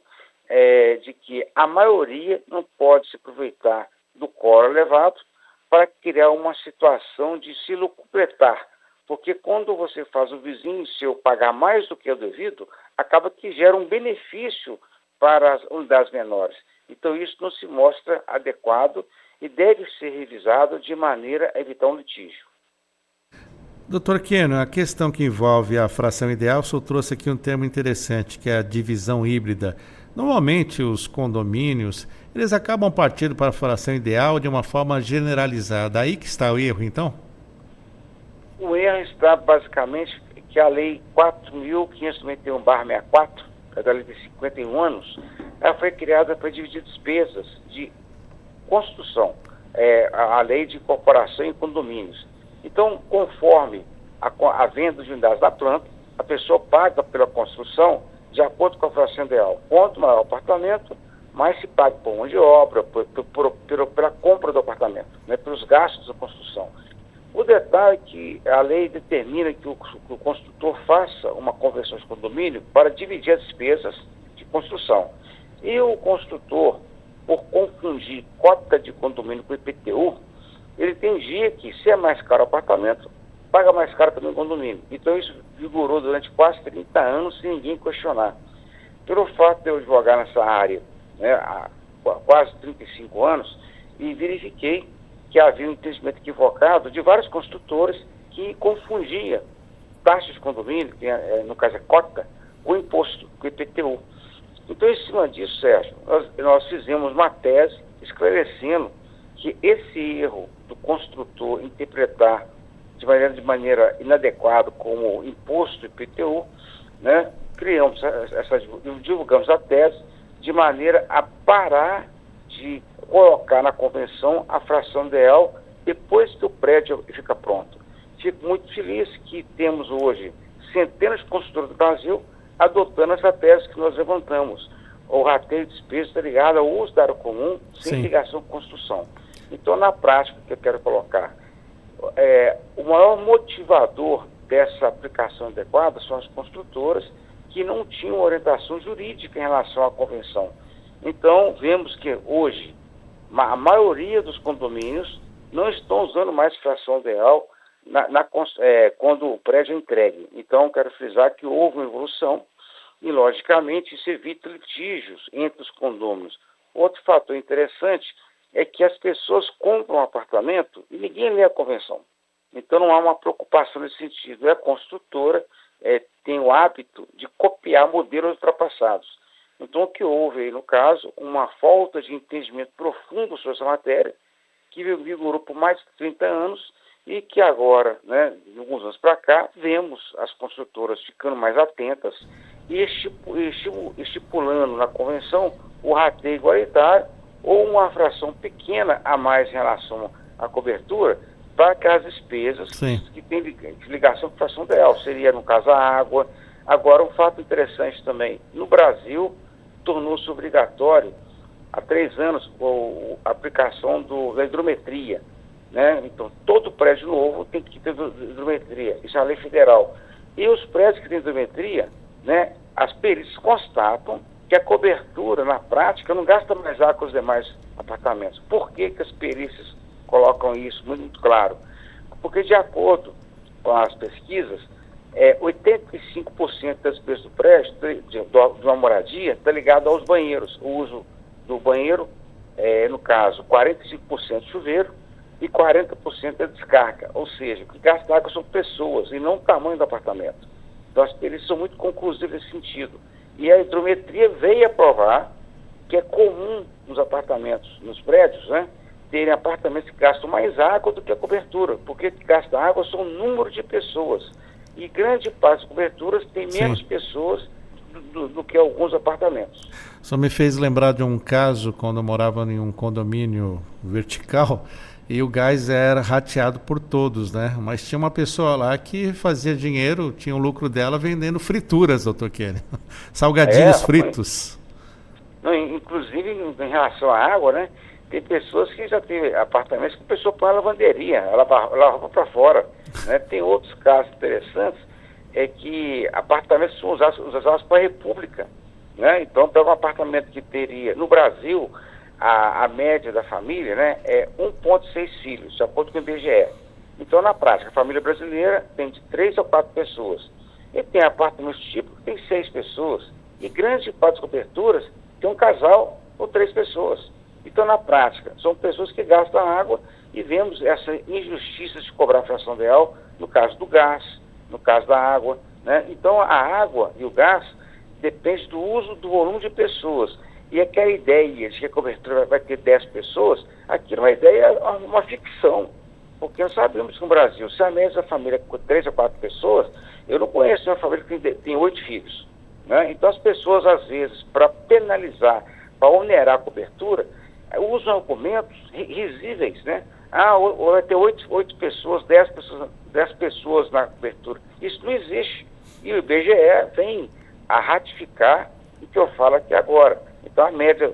de que a maioria não pode se aproveitar do quórum elevado para criar uma situação de se locupletar. Porque quando você faz o vizinho seu pagar mais do que o devido, acaba que gera um benefício para as unidades menores. Então isso não se mostra adequado e deve ser revisado de maneira a evitar um litígio. Dr. Kênio, a questão que envolve a fração ideal, o senhor trouxe aqui um termo interessante, que é a divisão híbrida. Normalmente os condomínios, eles acabam partindo para a fração ideal de uma forma generalizada. Aí que está o erro, então? O erro está basicamente que a Lei 4.591/64, que é da lei de 51 anos, ela foi criada para dividir despesas de construção, a lei de incorporação em condomínios. Então, conforme a venda de unidades da planta, a pessoa paga pela construção de acordo com a fração ideal. Quanto maior o apartamento, mais se paga por mão de obra, pela compra do apartamento, né, pelos gastos da construção. O detalhe é que a lei determina que o construtor faça uma conversão de condomínio para dividir as despesas de construção. E o construtor, por confundir cota de condomínio com IPTU, ele entendia que se é mais caro o apartamento, paga mais caro também o condomínio. Então isso vigorou durante quase 30 anos sem ninguém questionar. Pelo fato de eu advogar nessa área, né, há quase 35 anos, e verifiquei que havia um entendimento equivocado de vários construtores que confundia taxas de condomínio, que no caso é cota, com imposto, com IPTU. Então, em cima disso, Sérgio, nós fizemos uma tese esclarecendo que esse erro do construtor interpretar de maneira inadequada como imposto IPTU, né, divulgamos a tese de maneira a parar de colocar na convenção a fração ideal depois que o prédio fica pronto. Fico muito feliz que temos hoje centenas de construtores do Brasil adotando essa tese que nós levantamos. O rateio de despesas está ligado ao uso da área comum sem ligação com construção. Então, na prática, o que eu quero colocar, o maior motivador dessa aplicação adequada são as construtoras que não tinham orientação jurídica em relação à convenção. Então, vemos que hoje a maioria dos condomínios não estão usando mais fração ideal quando o prédio é entregue. Então, quero frisar que houve uma evolução e, logicamente, isso evita litígios entre os condôminos. Outro fator interessante é que as pessoas compram um apartamento e ninguém lê a convenção. Então, não há uma preocupação nesse sentido. A construtora tem o hábito de copiar modelos ultrapassados. Então, o que houve aí, no caso, uma falta de entendimento profundo sobre essa matéria, que vigorou por mais de 30 anos e que agora, né, de alguns anos para cá, vemos as construtoras ficando mais atentas e estipulando na convenção o rateio igualitário ou uma fração pequena a mais em relação à cobertura para aquelas despesas que têm ligação com fração ideal. Seria, no caso, a água. Agora, um fato interessante também, no Brasil, tornou-se obrigatório, há 3 anos, a aplicação da hidrometria, né? Então, todo prédio novo tem que ter hidrometria, isso é uma lei federal. E os prédios que têm hidrometria, né, as perícias constatam que a cobertura, na prática, não gasta mais água que os demais apartamentos. Por que as perícias colocam isso muito claro? Porque, de acordo com as pesquisas, 85% das despesas do prédio, de uma moradia, está ligado aos banheiros. O uso do banheiro, no caso, 45% de chuveiro e 40% é descarga. Ou seja, o que gasta água são pessoas e não o tamanho do apartamento. Então, as perícias são muito conclusivas nesse sentido. E a hidrometria veio a provar que é comum nos apartamentos, nos prédios, né, terem apartamentos que gastam mais água do que a cobertura, porque o que gasta água são o número de pessoas. E grande parte das coberturas tem menos pessoas do que alguns apartamentos. Só me fez lembrar de um caso quando eu morava em um condomínio vertical e o gás era rateado por todos, né? Mas tinha uma pessoa lá que fazia dinheiro, tinha o lucro dela vendendo frituras, doutor Kenny. Salgadinhos fritos. Não, inclusive, em relação à água, né? Tem pessoas que já têm apartamentos que a pessoa põe a lavanderia, ela lava para fora. Né? Tem outros casos interessantes, que apartamentos são usados para a república. Né? Então, pega um apartamento que teria, no Brasil, a média da família, né, é 1,6 filhos, de acordo com o IBGE. Então, na prática, a família brasileira tem de 3 a 4 pessoas. E tem apartamentos típicos que tem 6 pessoas. E grande parte das coberturas tem um casal ou 3 pessoas. Então, na prática, são pessoas que gastam água e vemos essa injustiça de cobrar a fração ideal no caso do gás, no caso da água. Né? Então, a água e o gás depende do uso do volume de pessoas. E aquela ideia de que a cobertura vai ter 10 pessoas, aquilo é uma ideia, uma ficção. Porque nós sabemos que no Brasil, se a média da família com 3 a 4 pessoas, eu não conheço uma família que tem 8 filhos. Né? Então, as pessoas, às vezes, para penalizar, para onerar a cobertura, usam argumentos risíveis, né? Ou vai ter 8 pessoas, 10 pessoas na cobertura. Isso não existe. E o IBGE vem a ratificar o que eu falo aqui agora. Então, a média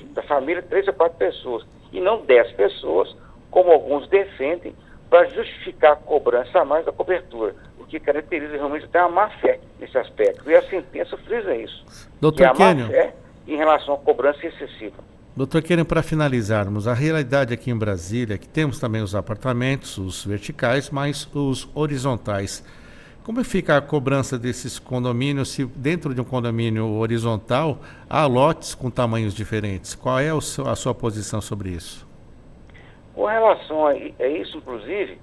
da família é 3 a 4 pessoas. E não 10 pessoas, como alguns defendem, para justificar a cobrança a mais da cobertura. O que caracteriza realmente até a má-fé nesse aspecto. E a sentença frisa isso. Doutor Kenny, a má-fé em relação à cobrança excessiva. Doutor Quênio, para finalizarmos, a realidade aqui em Brasília é que temos também os apartamentos, os verticais, mas os horizontais. Como fica a cobrança desses condomínios se dentro de um condomínio horizontal há lotes com tamanhos diferentes? Qual é a sua posição sobre isso? Com relação a isso, inclusive,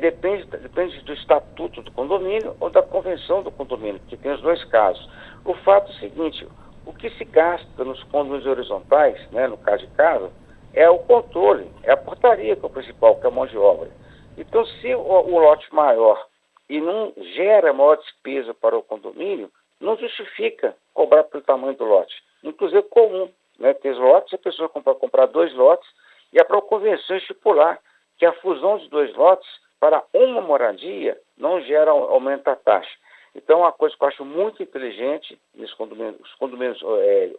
depende do estatuto do condomínio ou da convenção do condomínio, que tem os dois casos. O fato é o seguinte: o que se gasta nos condomínios horizontais, né, no caso de casa, é o controle, é a portaria que é o principal, que é a mão de obra. Então, se o lote maior e não gera maior despesa para o condomínio, não justifica cobrar pelo tamanho do lote. Inclusive, é comum, né, ter lotes, a pessoa comprar 2 lotes, e a própria convenção estipular que a fusão de 2 lotes para uma moradia não gera aumento da taxa. Então, uma coisa que eu acho muito inteligente nos condomínios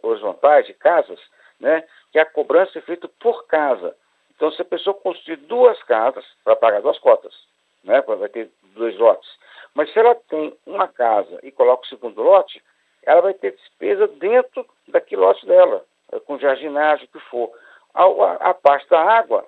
horizontais de casas, né, que a cobrança é feita por casa. Então, se a pessoa construir 2 casas, vai pagar 2 cotas, né, vai ter 2 lotes. Mas se ela tem uma casa e coloca o segundo lote, ela vai ter despesa dentro daquele lote dela, com jardinagem, o que for. A parte da água,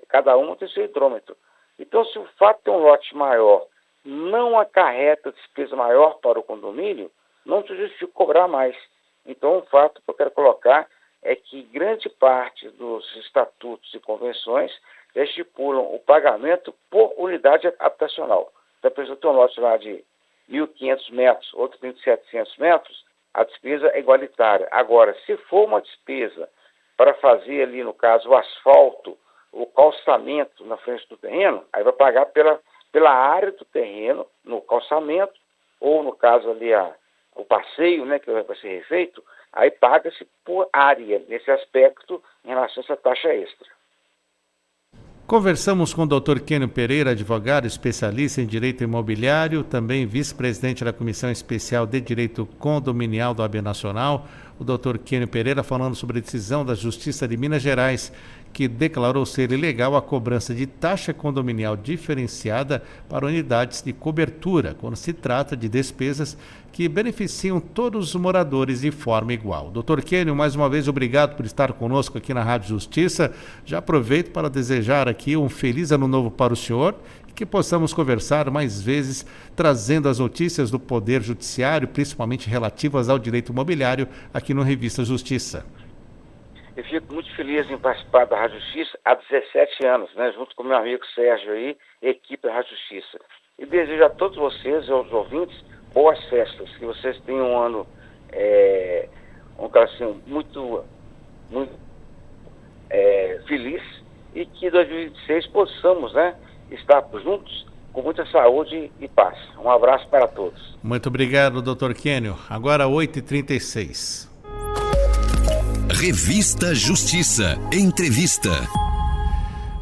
cada um tem seu hidrômetro. Então, se o fato de ter um lote maior não acarreta despesa maior para o condomínio, não se justifica cobrar mais. Então, o fato que eu quero colocar é que grande parte dos estatutos e convenções estipulam o pagamento por unidade habitacional. Então, a pessoa tem um lote lá de 1.500 metros, outro tem de 700 metros, a despesa é igualitária. Agora, se for uma despesa para fazer ali, no caso, o asfalto, o calçamento na frente do terreno, aí vai pagar pela área do terreno, no calçamento, ou no caso ali o passeio, né, que vai ser refeito, aí paga-se por área, nesse aspecto, em relação a essa taxa extra. Conversamos com o Dr. Quênio Pereira, advogado especialista em direito imobiliário, também vice-presidente da Comissão Especial de Direito Condominial do AB Nacional, o Dr. Quênio Pereira, falando sobre a decisão da Justiça de Minas Gerais, que declarou ser ilegal a cobrança de taxa condominial diferenciada para unidades de cobertura, quando se trata de despesas que beneficiam todos os moradores de forma igual. Dr. Quênio, mais uma vez, obrigado por estar conosco aqui na Rádio Justiça. Já aproveito para desejar aqui um feliz ano novo para o senhor e que possamos conversar mais vezes, trazendo as notícias do Poder Judiciário, principalmente relativas ao direito imobiliário, aqui no Revista Justiça. Eu fico muito feliz em participar da Rádio Justiça há 17 anos, né, junto com meu amigo Sérgio aí, equipe da Rádio Justiça. E desejo a todos vocês e aos ouvintes boas festas, que vocês tenham um ano muito feliz e que em 2026 possamos, né, estar juntos com muita saúde e paz. Um abraço para todos. Muito obrigado, Dr. Quênio. Agora 8h36. Revista Justiça. Entrevista.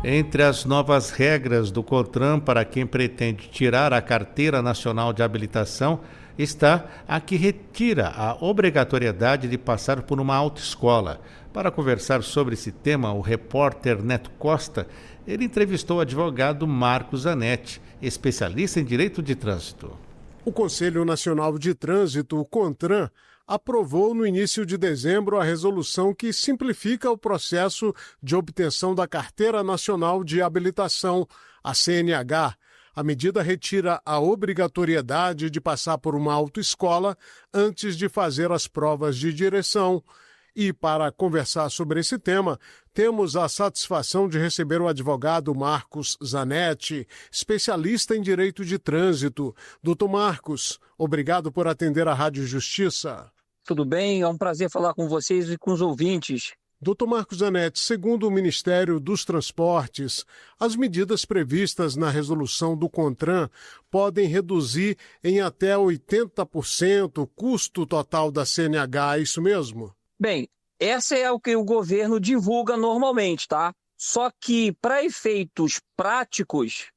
Entre as novas regras do CONTRAN para quem pretende tirar a Carteira Nacional de Habilitação está a que retira a obrigatoriedade de passar por uma autoescola. Para conversar sobre esse tema, o repórter Neto Costa, ele entrevistou o advogado Marcos Zanetti, especialista em direito de trânsito. O Conselho Nacional de Trânsito, o CONTRAN, aprovou no início de dezembro a resolução que simplifica o processo de obtenção da Carteira Nacional de Habilitação, a CNH. A medida retira a obrigatoriedade de passar por uma autoescola antes de fazer as provas de direção. E para conversar sobre esse tema, temos a satisfação de receber o advogado Marcos Zanetti, especialista em direito de trânsito. Doutor Marcos, obrigado por atender a Rádio Justiça. Tudo bem? É um prazer falar com vocês e com os ouvintes. Doutor Marcos Zanetti, segundo o Ministério dos Transportes, as medidas previstas na resolução do CONTRAN podem reduzir em até 80% o custo total da CNH, é isso mesmo? Bem, essa é o que o governo divulga normalmente, tá? Só que, para efeitos práticos,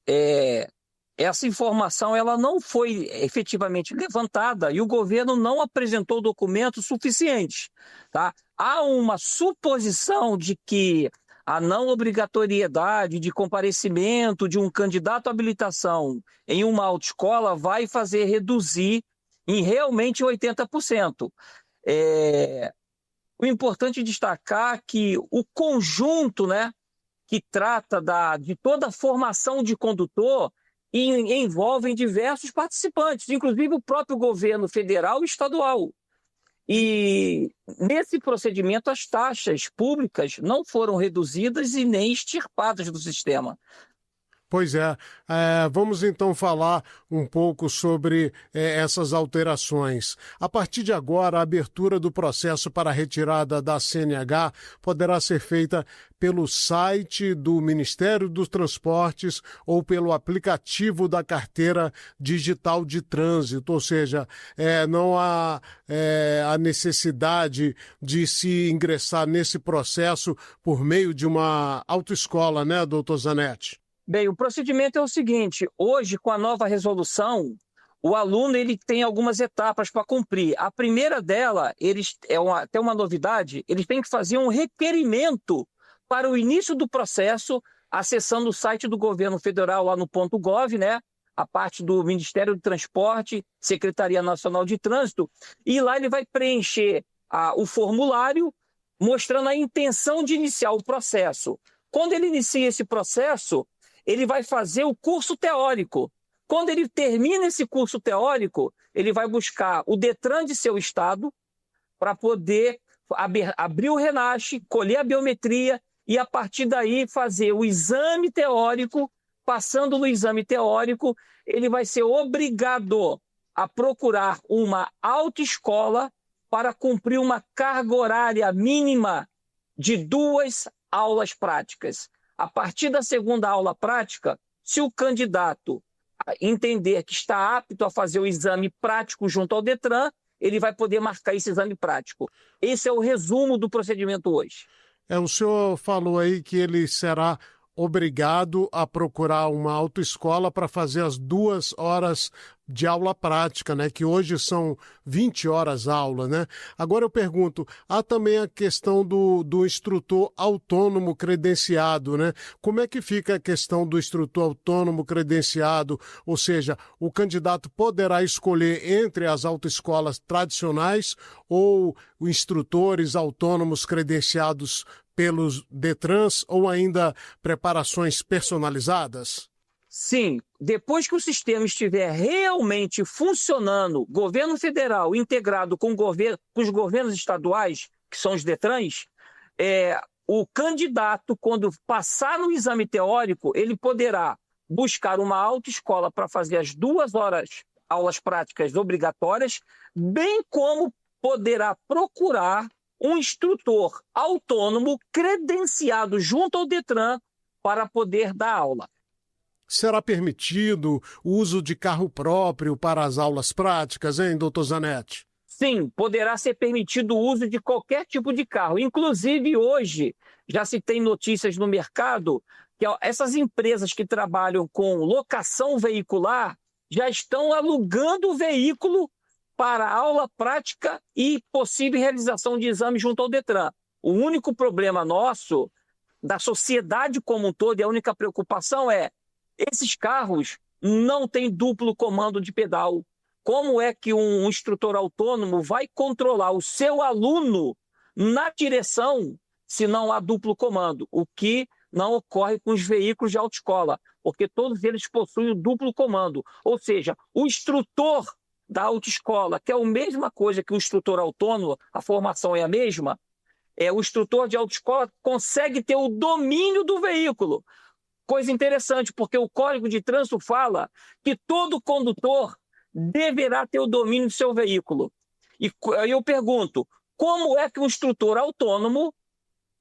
essa informação ela não foi efetivamente levantada e o governo não apresentou documentos suficientes, tá? Há uma suposição de que a não obrigatoriedade de comparecimento de um candidato à habilitação em uma autoescola vai fazer reduzir em realmente 80%. O importante é destacar que o conjunto, né, que trata de toda a formação de condutor envolve diversos participantes, inclusive o próprio governo federal e estadual. E nesse procedimento as taxas públicas não foram reduzidas e nem extirpadas do sistema. Pois é, vamos então falar um pouco sobre essas alterações. A partir de agora, a abertura do processo para a retirada da CNH poderá ser feita pelo site do Ministério dos Transportes ou pelo aplicativo da Carteira Digital de Trânsito, ou seja, não há a necessidade de se ingressar nesse processo por meio de uma autoescola, né, doutor Zanetti? Bem, o procedimento é o seguinte: hoje, com a nova resolução, o aluno ele tem algumas etapas para cumprir. A primeira dela, até uma novidade, eles têm que fazer um requerimento para o início do processo, acessando o site do governo federal lá no .gov, né? A parte do Ministério do Transporte, Secretaria Nacional de Trânsito, e lá ele vai preencher o formulário mostrando a intenção de iniciar o processo. Quando ele inicia esse processo, ele vai fazer o curso teórico. Quando ele termina esse curso teórico, ele vai buscar o Detran de seu estado para poder abrir o Renasce, colher a biometria e, a partir daí, fazer o exame teórico. Passando no exame teórico, ele vai ser obrigado a procurar uma autoescola para cumprir uma carga horária mínima de 2 aulas práticas. A partir da segunda aula prática, se o candidato entender que está apto a fazer o exame prático junto ao Detran, ele vai poder marcar esse exame prático. Esse é o resumo do procedimento hoje. O senhor falou aí que ele será obrigado a procurar uma autoescola para fazer as 2 horas de aula prática, né? Que hoje são 20 horas aula, né? Agora eu pergunto, há também a questão do instrutor autônomo credenciado, né? Como é que fica a questão do instrutor autônomo credenciado? Ou seja, o candidato poderá escolher entre as autoescolas tradicionais ou instrutores autônomos credenciados pelos Detrans ou ainda preparações personalizadas? Sim, depois que o sistema estiver realmente funcionando, governo federal integrado com os governos estaduais, que são os Detrans, o candidato, quando passar no exame teórico, ele poderá buscar uma autoescola para fazer as 2 horas aulas práticas obrigatórias, bem como poderá procurar um instrutor autônomo credenciado junto ao Detran para poder dar aula. Será permitido o uso de carro próprio para as aulas práticas, hein, doutor Zanetti? Sim, poderá ser permitido o uso de qualquer tipo de carro. Inclusive, hoje, já se tem notícias no mercado que essas empresas que trabalham com locação veicular já estão alugando o veículo para aula prática e possível realização de exame junto ao Detran. O único problema nosso, da sociedade como um todo, e a única preocupação é esses carros não têm duplo comando de pedal. Como é que um instrutor autônomo vai controlar o seu aluno na direção se não há duplo comando? O que não ocorre com os veículos de autoescola, porque todos eles possuem o duplo comando. Ou seja, o instrutor da autoescola, que é a mesma coisa que o instrutor autônomo, a formação é a mesma, o instrutor de autoescola consegue ter o domínio do veículo. Coisa interessante, porque o Código de Trânsito fala que todo condutor deverá ter o domínio do seu veículo. E eu pergunto, como é que um instrutor autônomo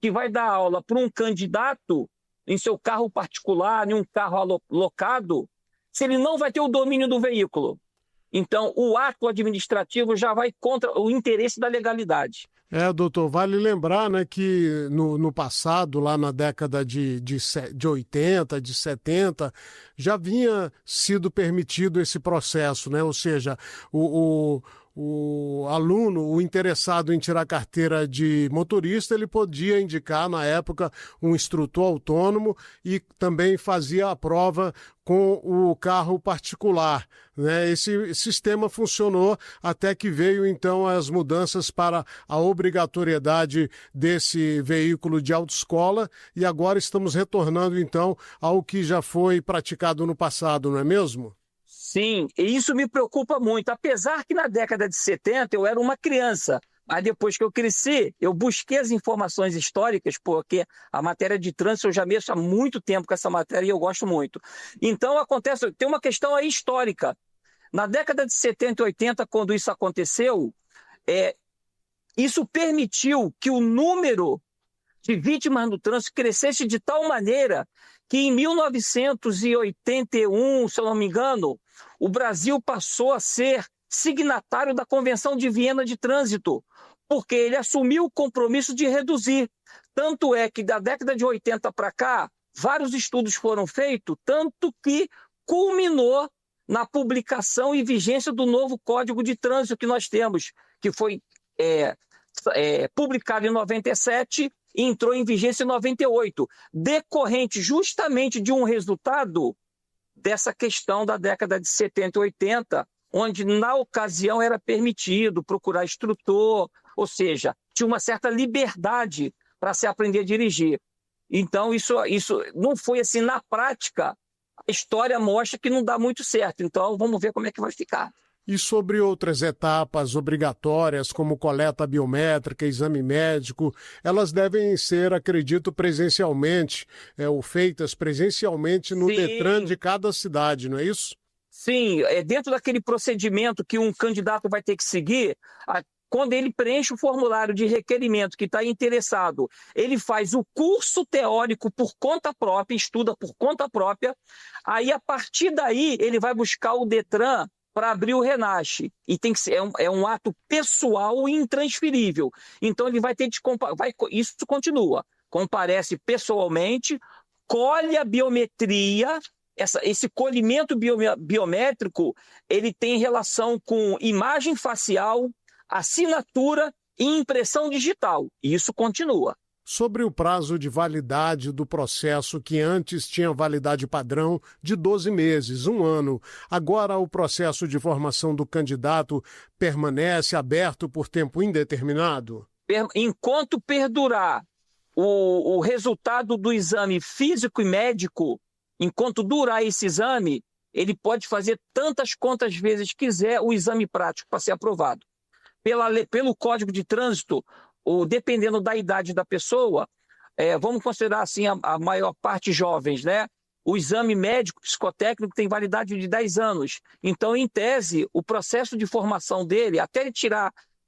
que vai dar aula para um candidato em seu carro particular, em um carro alocado, se ele não vai ter o domínio do veículo? Então, o ato administrativo já vai contra o interesse da legalidade. Doutor, vale lembrar, né, que no passado, lá na década de 80, de 70, já vinha sido permitido esse processo, né? Ou seja, o o aluno, o interessado em tirar carteira de motorista, ele podia indicar, na época, um instrutor autônomo e também fazia a prova com o carro particular, né? Esse sistema funcionou até que veio, então, as mudanças para a obrigatoriedade desse veículo de autoescola e agora estamos retornando, então, ao que já foi praticado no passado, não é mesmo? Sim, e isso me preocupa muito, apesar que na década de 70 eu era uma criança, mas depois que eu cresci, eu busquei as informações históricas, porque a matéria de trânsito eu já mexo há muito tempo com essa matéria e eu gosto muito. Então acontece, tem uma questão aí histórica. Na década de 70 e 80, quando isso aconteceu, isso permitiu que o número de vítimas no trânsito crescesse de tal maneira que em 1981, se eu não me engano, o Brasil passou a ser signatário da Convenção de Viena de Trânsito, porque ele assumiu o compromisso de reduzir. Tanto é que da década de 80 para cá, vários estudos foram feitos, tanto que culminou na publicação e vigência do novo Código de Trânsito que nós temos, que foi publicado em 97 e entrou em vigência em 98, decorrente justamente de um resultado dessa questão da década de 70 e 80, onde na ocasião era permitido procurar instrutor, ou seja, tinha uma certa liberdade para se aprender a dirigir. Então isso não foi assim na prática, a história mostra que não dá muito certo, então vamos ver como é que vai ficar. E sobre outras etapas obrigatórias, como coleta biométrica, exame médico, elas devem ser, acredito, presencialmente, ou feitas presencialmente no Detran de cada cidade, não é isso? Sim, dentro daquele procedimento que um candidato vai ter que seguir, quando ele preenche o formulário de requerimento que está interessado, ele faz o curso teórico por conta própria, estuda por conta própria, aí a partir daí ele vai buscar o Detran para abrir o Renasce. E tem que ser, é um ato pessoal e intransferível. Então ele vai ter de isso continua. Comparece pessoalmente, colhe a biometria, esse colhimento biométrico, ele tem relação com imagem facial, assinatura e impressão digital. E isso continua. Sobre o prazo de validade do processo, que antes tinha validade padrão de 12 meses, 1 ano. Agora o processo de formação do candidato permanece aberto por tempo indeterminado? Enquanto perdurar o resultado do exame físico e médico, enquanto durar esse exame, ele pode fazer quantas vezes quiser o exame prático para ser aprovado. Pelo Código de Trânsito, dependendo da idade da pessoa, vamos considerar assim a maior parte jovens, né? O exame médico psicotécnico tem validade de 10 anos. Então, em tese, o processo de formação dele, até ele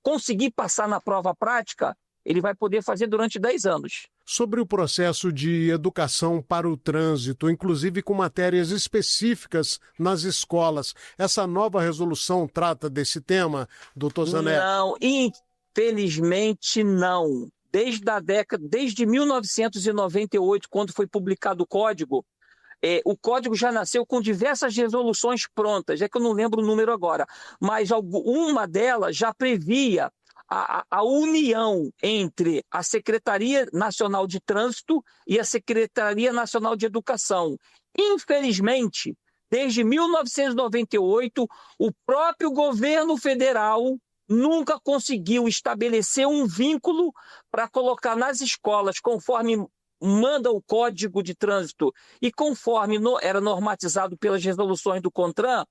conseguir passar na prova prática, ele vai poder fazer durante 10 anos. Sobre o processo de educação para o trânsito, inclusive com matérias específicas nas escolas, essa nova resolução trata desse tema, doutor Zanetti? Não, infelizmente não. Desde 1998, quando foi publicado o código já nasceu com diversas resoluções prontas, é que eu não lembro o número agora, mas uma delas já previa a união entre a Secretaria Nacional de Trânsito e a Secretaria Nacional de Educação. Infelizmente, desde 1998, o próprio governo federal nunca conseguiu estabelecer um vínculo para colocar nas escolas, conforme manda o Código de Trânsito e conforme era normatizado pelas resoluções do CONTRAN,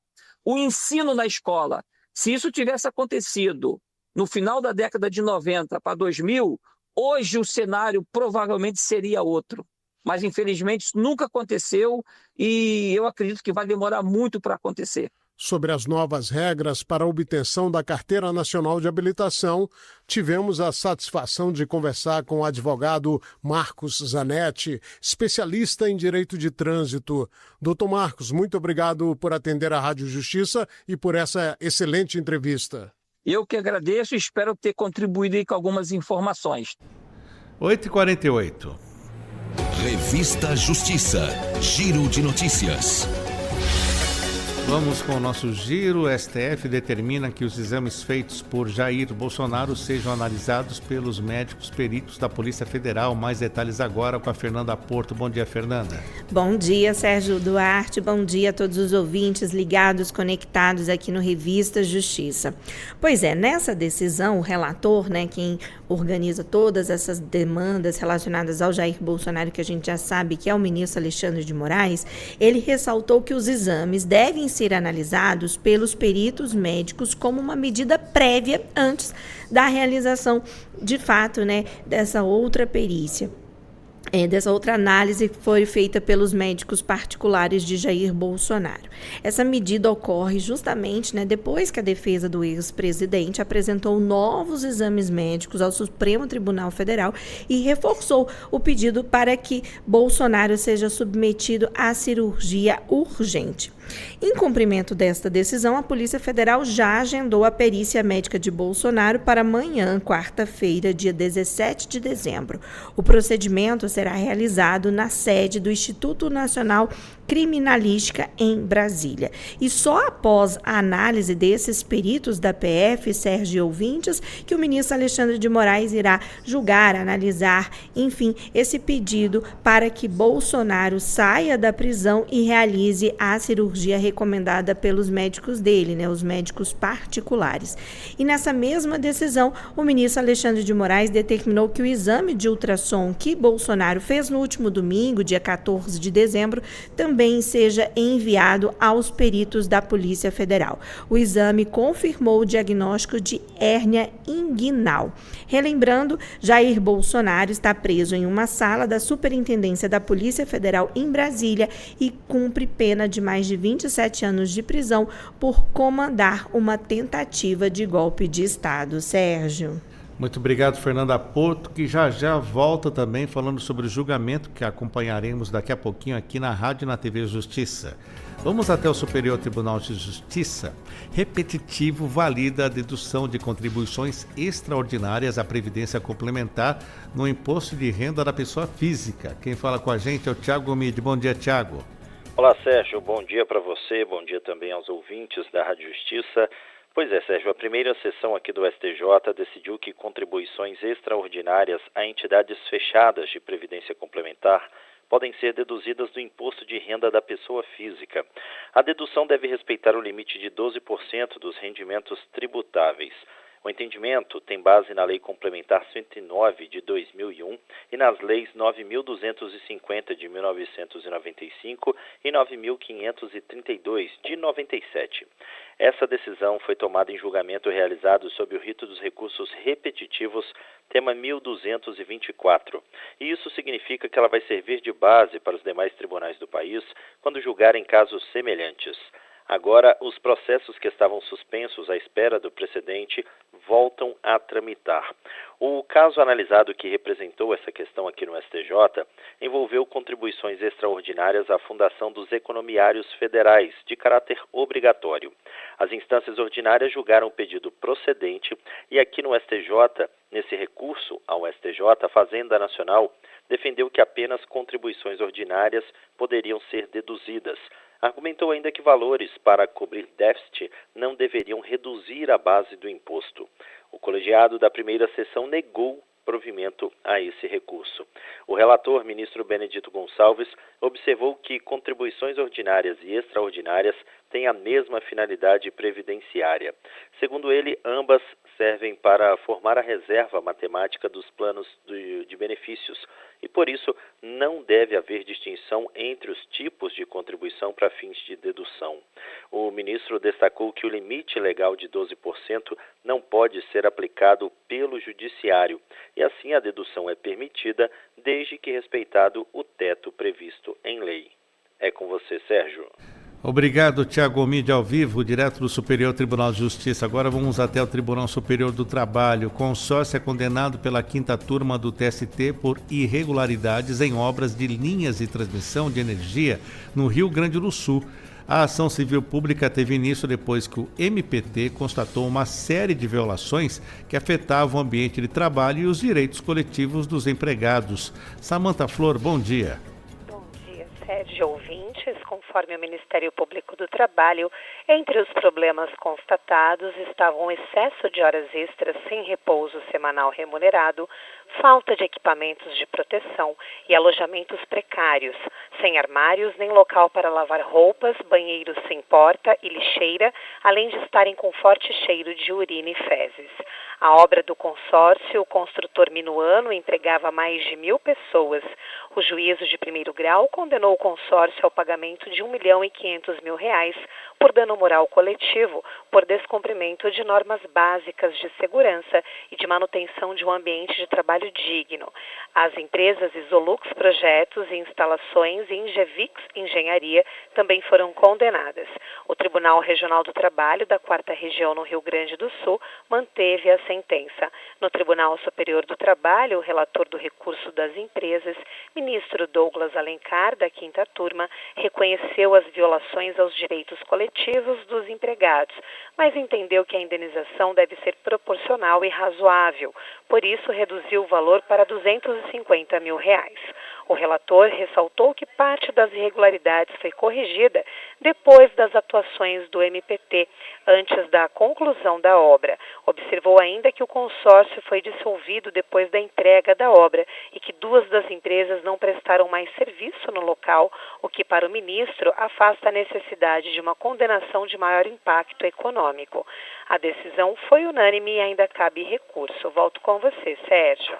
o ensino na escola. Se isso tivesse acontecido no final da década de 90 para 2000, hoje o cenário provavelmente seria outro. Mas, infelizmente, isso nunca aconteceu e eu acredito que vai demorar muito para acontecer. Sobre as novas regras para a obtenção da Carteira Nacional de Habilitação, tivemos a satisfação de conversar com o advogado Marcos Zanetti, especialista em direito de trânsito. Doutor Marcos, muito obrigado por atender a Rádio Justiça e por essa excelente entrevista. Eu que agradeço e espero ter contribuído aí com algumas informações. 8h48. Revista Justiça. Giro de notícias. Vamos com o nosso giro. O STF determina que os exames feitos por Jair Bolsonaro sejam analisados pelos médicos peritos da Polícia Federal. Mais detalhes agora com a Fernanda Porto. Bom dia, Fernanda. Bom dia, Sérgio Duarte. Bom dia a todos os ouvintes ligados, conectados aqui no Revista Justiça. Pois é, nessa decisão, o relator, quem organiza todas essas demandas relacionadas ao Jair Bolsonaro, que a gente já sabe que é o ministro Alexandre de Moraes, ele ressaltou que os exames devem ser analisados pelos peritos médicos como uma medida prévia antes da realização, de fato, dessa outra perícia. Dessa outra análise que foi feita pelos médicos particulares de Jair Bolsonaro. Essa medida ocorre justamente depois que a defesa do ex-presidente apresentou novos exames médicos ao Supremo Tribunal Federal e reforçou o pedido para que Bolsonaro seja submetido à cirurgia urgente. Em cumprimento desta decisão, a Polícia Federal já agendou a perícia médica de Bolsonaro para amanhã, quarta-feira, dia 17 de dezembro. O procedimento será realizado na sede do Instituto Nacional Criminalística em Brasília. E só após a análise desses peritos da PF, Sérgio e ouvintes, que o ministro Alexandre de Moraes irá julgar, analisar, enfim, esse pedido para que Bolsonaro saia da prisão e realize a cirurgia recomendada pelos médicos dele, os médicos particulares. E nessa mesma decisão, o ministro Alexandre de Moraes determinou que o exame de ultrassom que Bolsonaro fez no último domingo, dia 14 de dezembro, também seja enviado aos peritos da Polícia Federal. O exame confirmou o diagnóstico de hérnia inguinal. Relembrando, Jair Bolsonaro está preso em uma sala da Superintendência da Polícia Federal em Brasília e cumpre pena de mais de 27 anos de prisão por comandar uma tentativa de golpe de Estado. Sérgio. Muito obrigado, Fernanda Porto, que já volta também falando sobre o julgamento que acompanharemos daqui a pouquinho aqui na rádio e na TV Justiça. Vamos até o Superior Tribunal de Justiça. Repetitivo valida a dedução de contribuições extraordinárias à Previdência Complementar no Imposto de Renda da Pessoa Física. Quem fala com a gente é o Thiago Gomide. Bom dia, Thiago. Olá, Sérgio. Bom dia para você, bom dia também aos ouvintes da Rádio Justiça. Pois é, Sérgio, a primeira sessão aqui do STJ decidiu que contribuições extraordinárias a entidades fechadas de previdência complementar podem ser deduzidas do imposto de renda da pessoa física. A dedução deve respeitar o limite de 12% dos rendimentos tributáveis. O entendimento tem base na Lei Complementar 109 de 2001 e nas leis 9.250 de 1995 e 9.532 de 97. Essa decisão foi tomada em julgamento realizado sob o rito dos recursos repetitivos, tema 1224. E isso significa que ela vai servir de base para os demais tribunais do país quando julgarem casos semelhantes. Agora, os processos que estavam suspensos à espera do precedente voltam a tramitar. O caso analisado que representou essa questão aqui no STJ envolveu contribuições extraordinárias à Fundação dos Economiários Federais, de caráter obrigatório. As instâncias ordinárias julgaram o pedido procedente e aqui no STJ, nesse recurso ao STJ, a Fazenda Nacional defendeu que apenas contribuições ordinárias poderiam ser deduzidas. Argumentou ainda que valores para cobrir déficit não deveriam reduzir a base do imposto. O colegiado da primeira sessão negou provimento a esse recurso. O relator, ministro Benedito Gonçalves, observou que contribuições ordinárias e extraordinárias têm a mesma finalidade previdenciária. Segundo ele, ambas servem para formar a reserva matemática dos planos de benefícios e, por isso, não deve haver distinção entre os tipos de contribuição para fins de dedução. O ministro destacou que o limite legal de 12% não pode ser aplicado pelo judiciário e, assim, a dedução é permitida desde que respeitado o teto previsto em lei. É com você, Sérgio. Obrigado, Thiago Gomide, ao vivo, direto do Superior Tribunal de Justiça. Agora vamos até o Tribunal Superior do Trabalho. Consórcio é condenado pela 5ª turma do TST por irregularidades em obras de linhas de transmissão de energia no Rio Grande do Sul. A ação civil pública teve início depois que o MPT constatou uma série de violações que afetavam o ambiente de trabalho e os direitos coletivos dos empregados. Samanta Flor, bom dia. Bom dia, Sérgio, ouvintes, conforme o Ministério Público do Trabalho, entre os problemas constatados estavam o excesso de horas extras sem repouso semanal remunerado, falta de equipamentos de proteção e alojamentos precários, sem armários nem local para lavar roupas, banheiros sem porta e lixeira, além de estarem com forte cheiro de urina e fezes. A obra do consórcio, o construtor minuano, empregava mais de 1.000 pessoas. O juízo de primeiro grau condenou o consórcio ao pagamento de R$1.500.000 por dano moral coletivo, por descumprimento de normas básicas de segurança e de manutenção de um ambiente de trabalho digno. As empresas Isolux Projetos e Instalações e Ingevix Engenharia também foram condenadas. O Tribunal Regional do Trabalho da 4ª Região no Rio Grande do Sul manteve a sentença. No Tribunal Superior do Trabalho, o relator do recurso das empresas, ministro Douglas Alencar, da 5ª Turma, reconheceu as violações aos direitos coletivos dos empregados, mas entendeu que a indenização deve ser proporcional e razoável. Por isso, reduziu o valor para R$250 mil. O relator ressaltou que parte das irregularidades foi corrigida depois das atuações do MPT, antes da conclusão da obra. Observou ainda que o consórcio foi dissolvido depois da entrega da obra e que 2 das empresas não prestaram mais serviço no local, o que para o ministro afasta a necessidade de uma condenação de maior impacto econômico. A decisão foi unânime e ainda cabe recurso. Volto com você, Sérgio.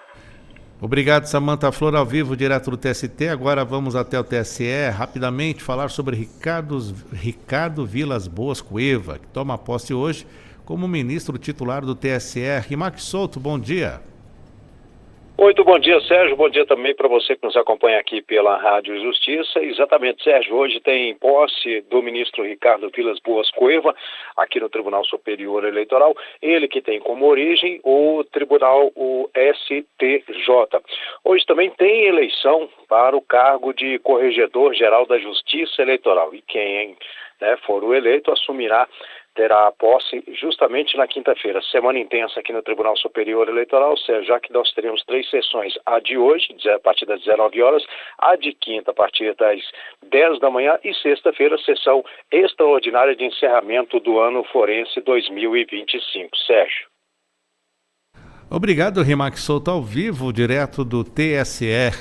Obrigado, Samanta Flor, ao vivo, direto do TST. Agora vamos até o TSE, rapidamente falar sobre Ricardo Vilas Boas Cueva, que toma posse hoje como ministro titular do TSE. Rimac Souto, bom dia. Muito bom dia, Sérgio. Bom dia também para você que nos acompanha aqui pela Rádio Justiça. Exatamente, Sérgio, hoje tem posse do ministro Ricardo Vilas Boas Cueva, aqui no Tribunal Superior Eleitoral, ele que tem como origem o Tribunal, o STJ. Hoje também tem eleição para o cargo de Corregedor-Geral da Justiça Eleitoral, e quem for o eleito terá posse justamente na quinta-feira. Semana intensa aqui no Tribunal Superior Eleitoral, já que nós teremos 3 sessões. A de hoje, a partir das 19 horas, a de quinta, a partir das 10 da manhã, e sexta-feira, sessão extraordinária de encerramento do ano forense 2025. Sérgio. Obrigado, Rimac Souto, ao vivo, direto do TSE.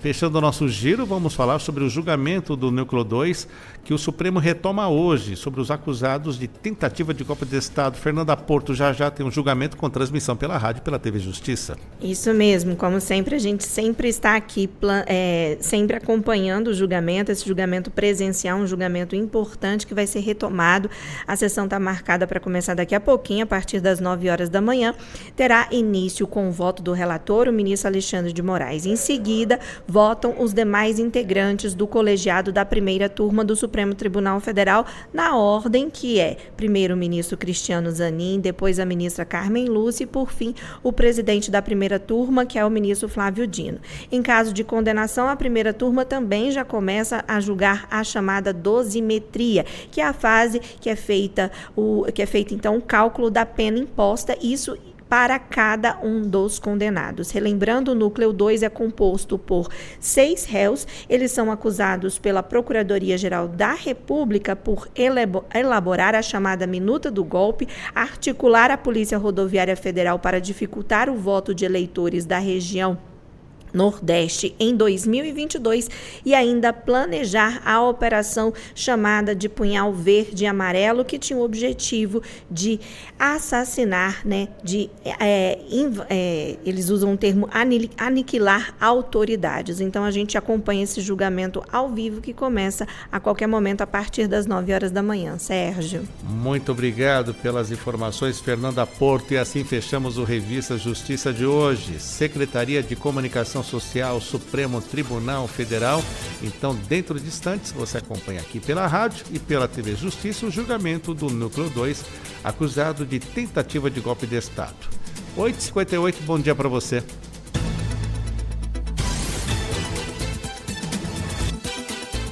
Fechando o nosso giro, vamos falar sobre o julgamento do Núcleo 2, que o Supremo retoma hoje, sobre os acusados de tentativa de golpe de Estado. Fernanda Porto, já tem um julgamento com transmissão pela rádio e pela TV Justiça. Isso mesmo, como sempre, a gente sempre está aqui, sempre acompanhando o julgamento, esse julgamento presencial, um julgamento importante que vai ser retomado. A sessão está marcada para começar daqui a pouquinho, a partir das 9 horas da manhã. Terá início com o voto do relator, o ministro Alexandre de Moraes. Em seguida, votam os demais integrantes do colegiado da primeira turma do Supremo Tribunal Federal, na ordem que é primeiro o ministro Cristiano Zanin, depois a ministra Carmen Lúcia e, por fim, o presidente da primeira turma, que é o ministro Flávio Dino. Em caso de condenação, a primeira turma também já começa a julgar a chamada dosimetria, que é a fase que é feita então o cálculo da pena imposta, isso para cada um dos condenados. Relembrando, o Núcleo 2 é composto por 6 réus. Eles são acusados pela Procuradoria-Geral da República por elaborar a chamada minuta do golpe, articular a Polícia Rodoviária Federal para dificultar o voto de eleitores da região Nordeste em 2022 e ainda planejar a operação chamada de Punhal Verde e Amarelo, que tinha o objetivo de assassinar, eles usam o termo aniquilar autoridades. Então a gente acompanha esse julgamento ao vivo, que começa a qualquer momento a partir das 9 horas da manhã. Sérgio. Muito obrigado pelas informações, Fernanda Porto, e assim fechamos o Revista Justiça de hoje. Secretaria de Comunicação Social, Supremo Tribunal Federal. Então, dentro de instantes, você acompanha aqui pela rádio e pela TV Justiça o julgamento do Núcleo 2, acusado de tentativa de golpe de Estado. 8h58, bom dia para você.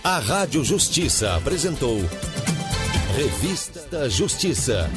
A Rádio Justiça apresentou Revista Justiça.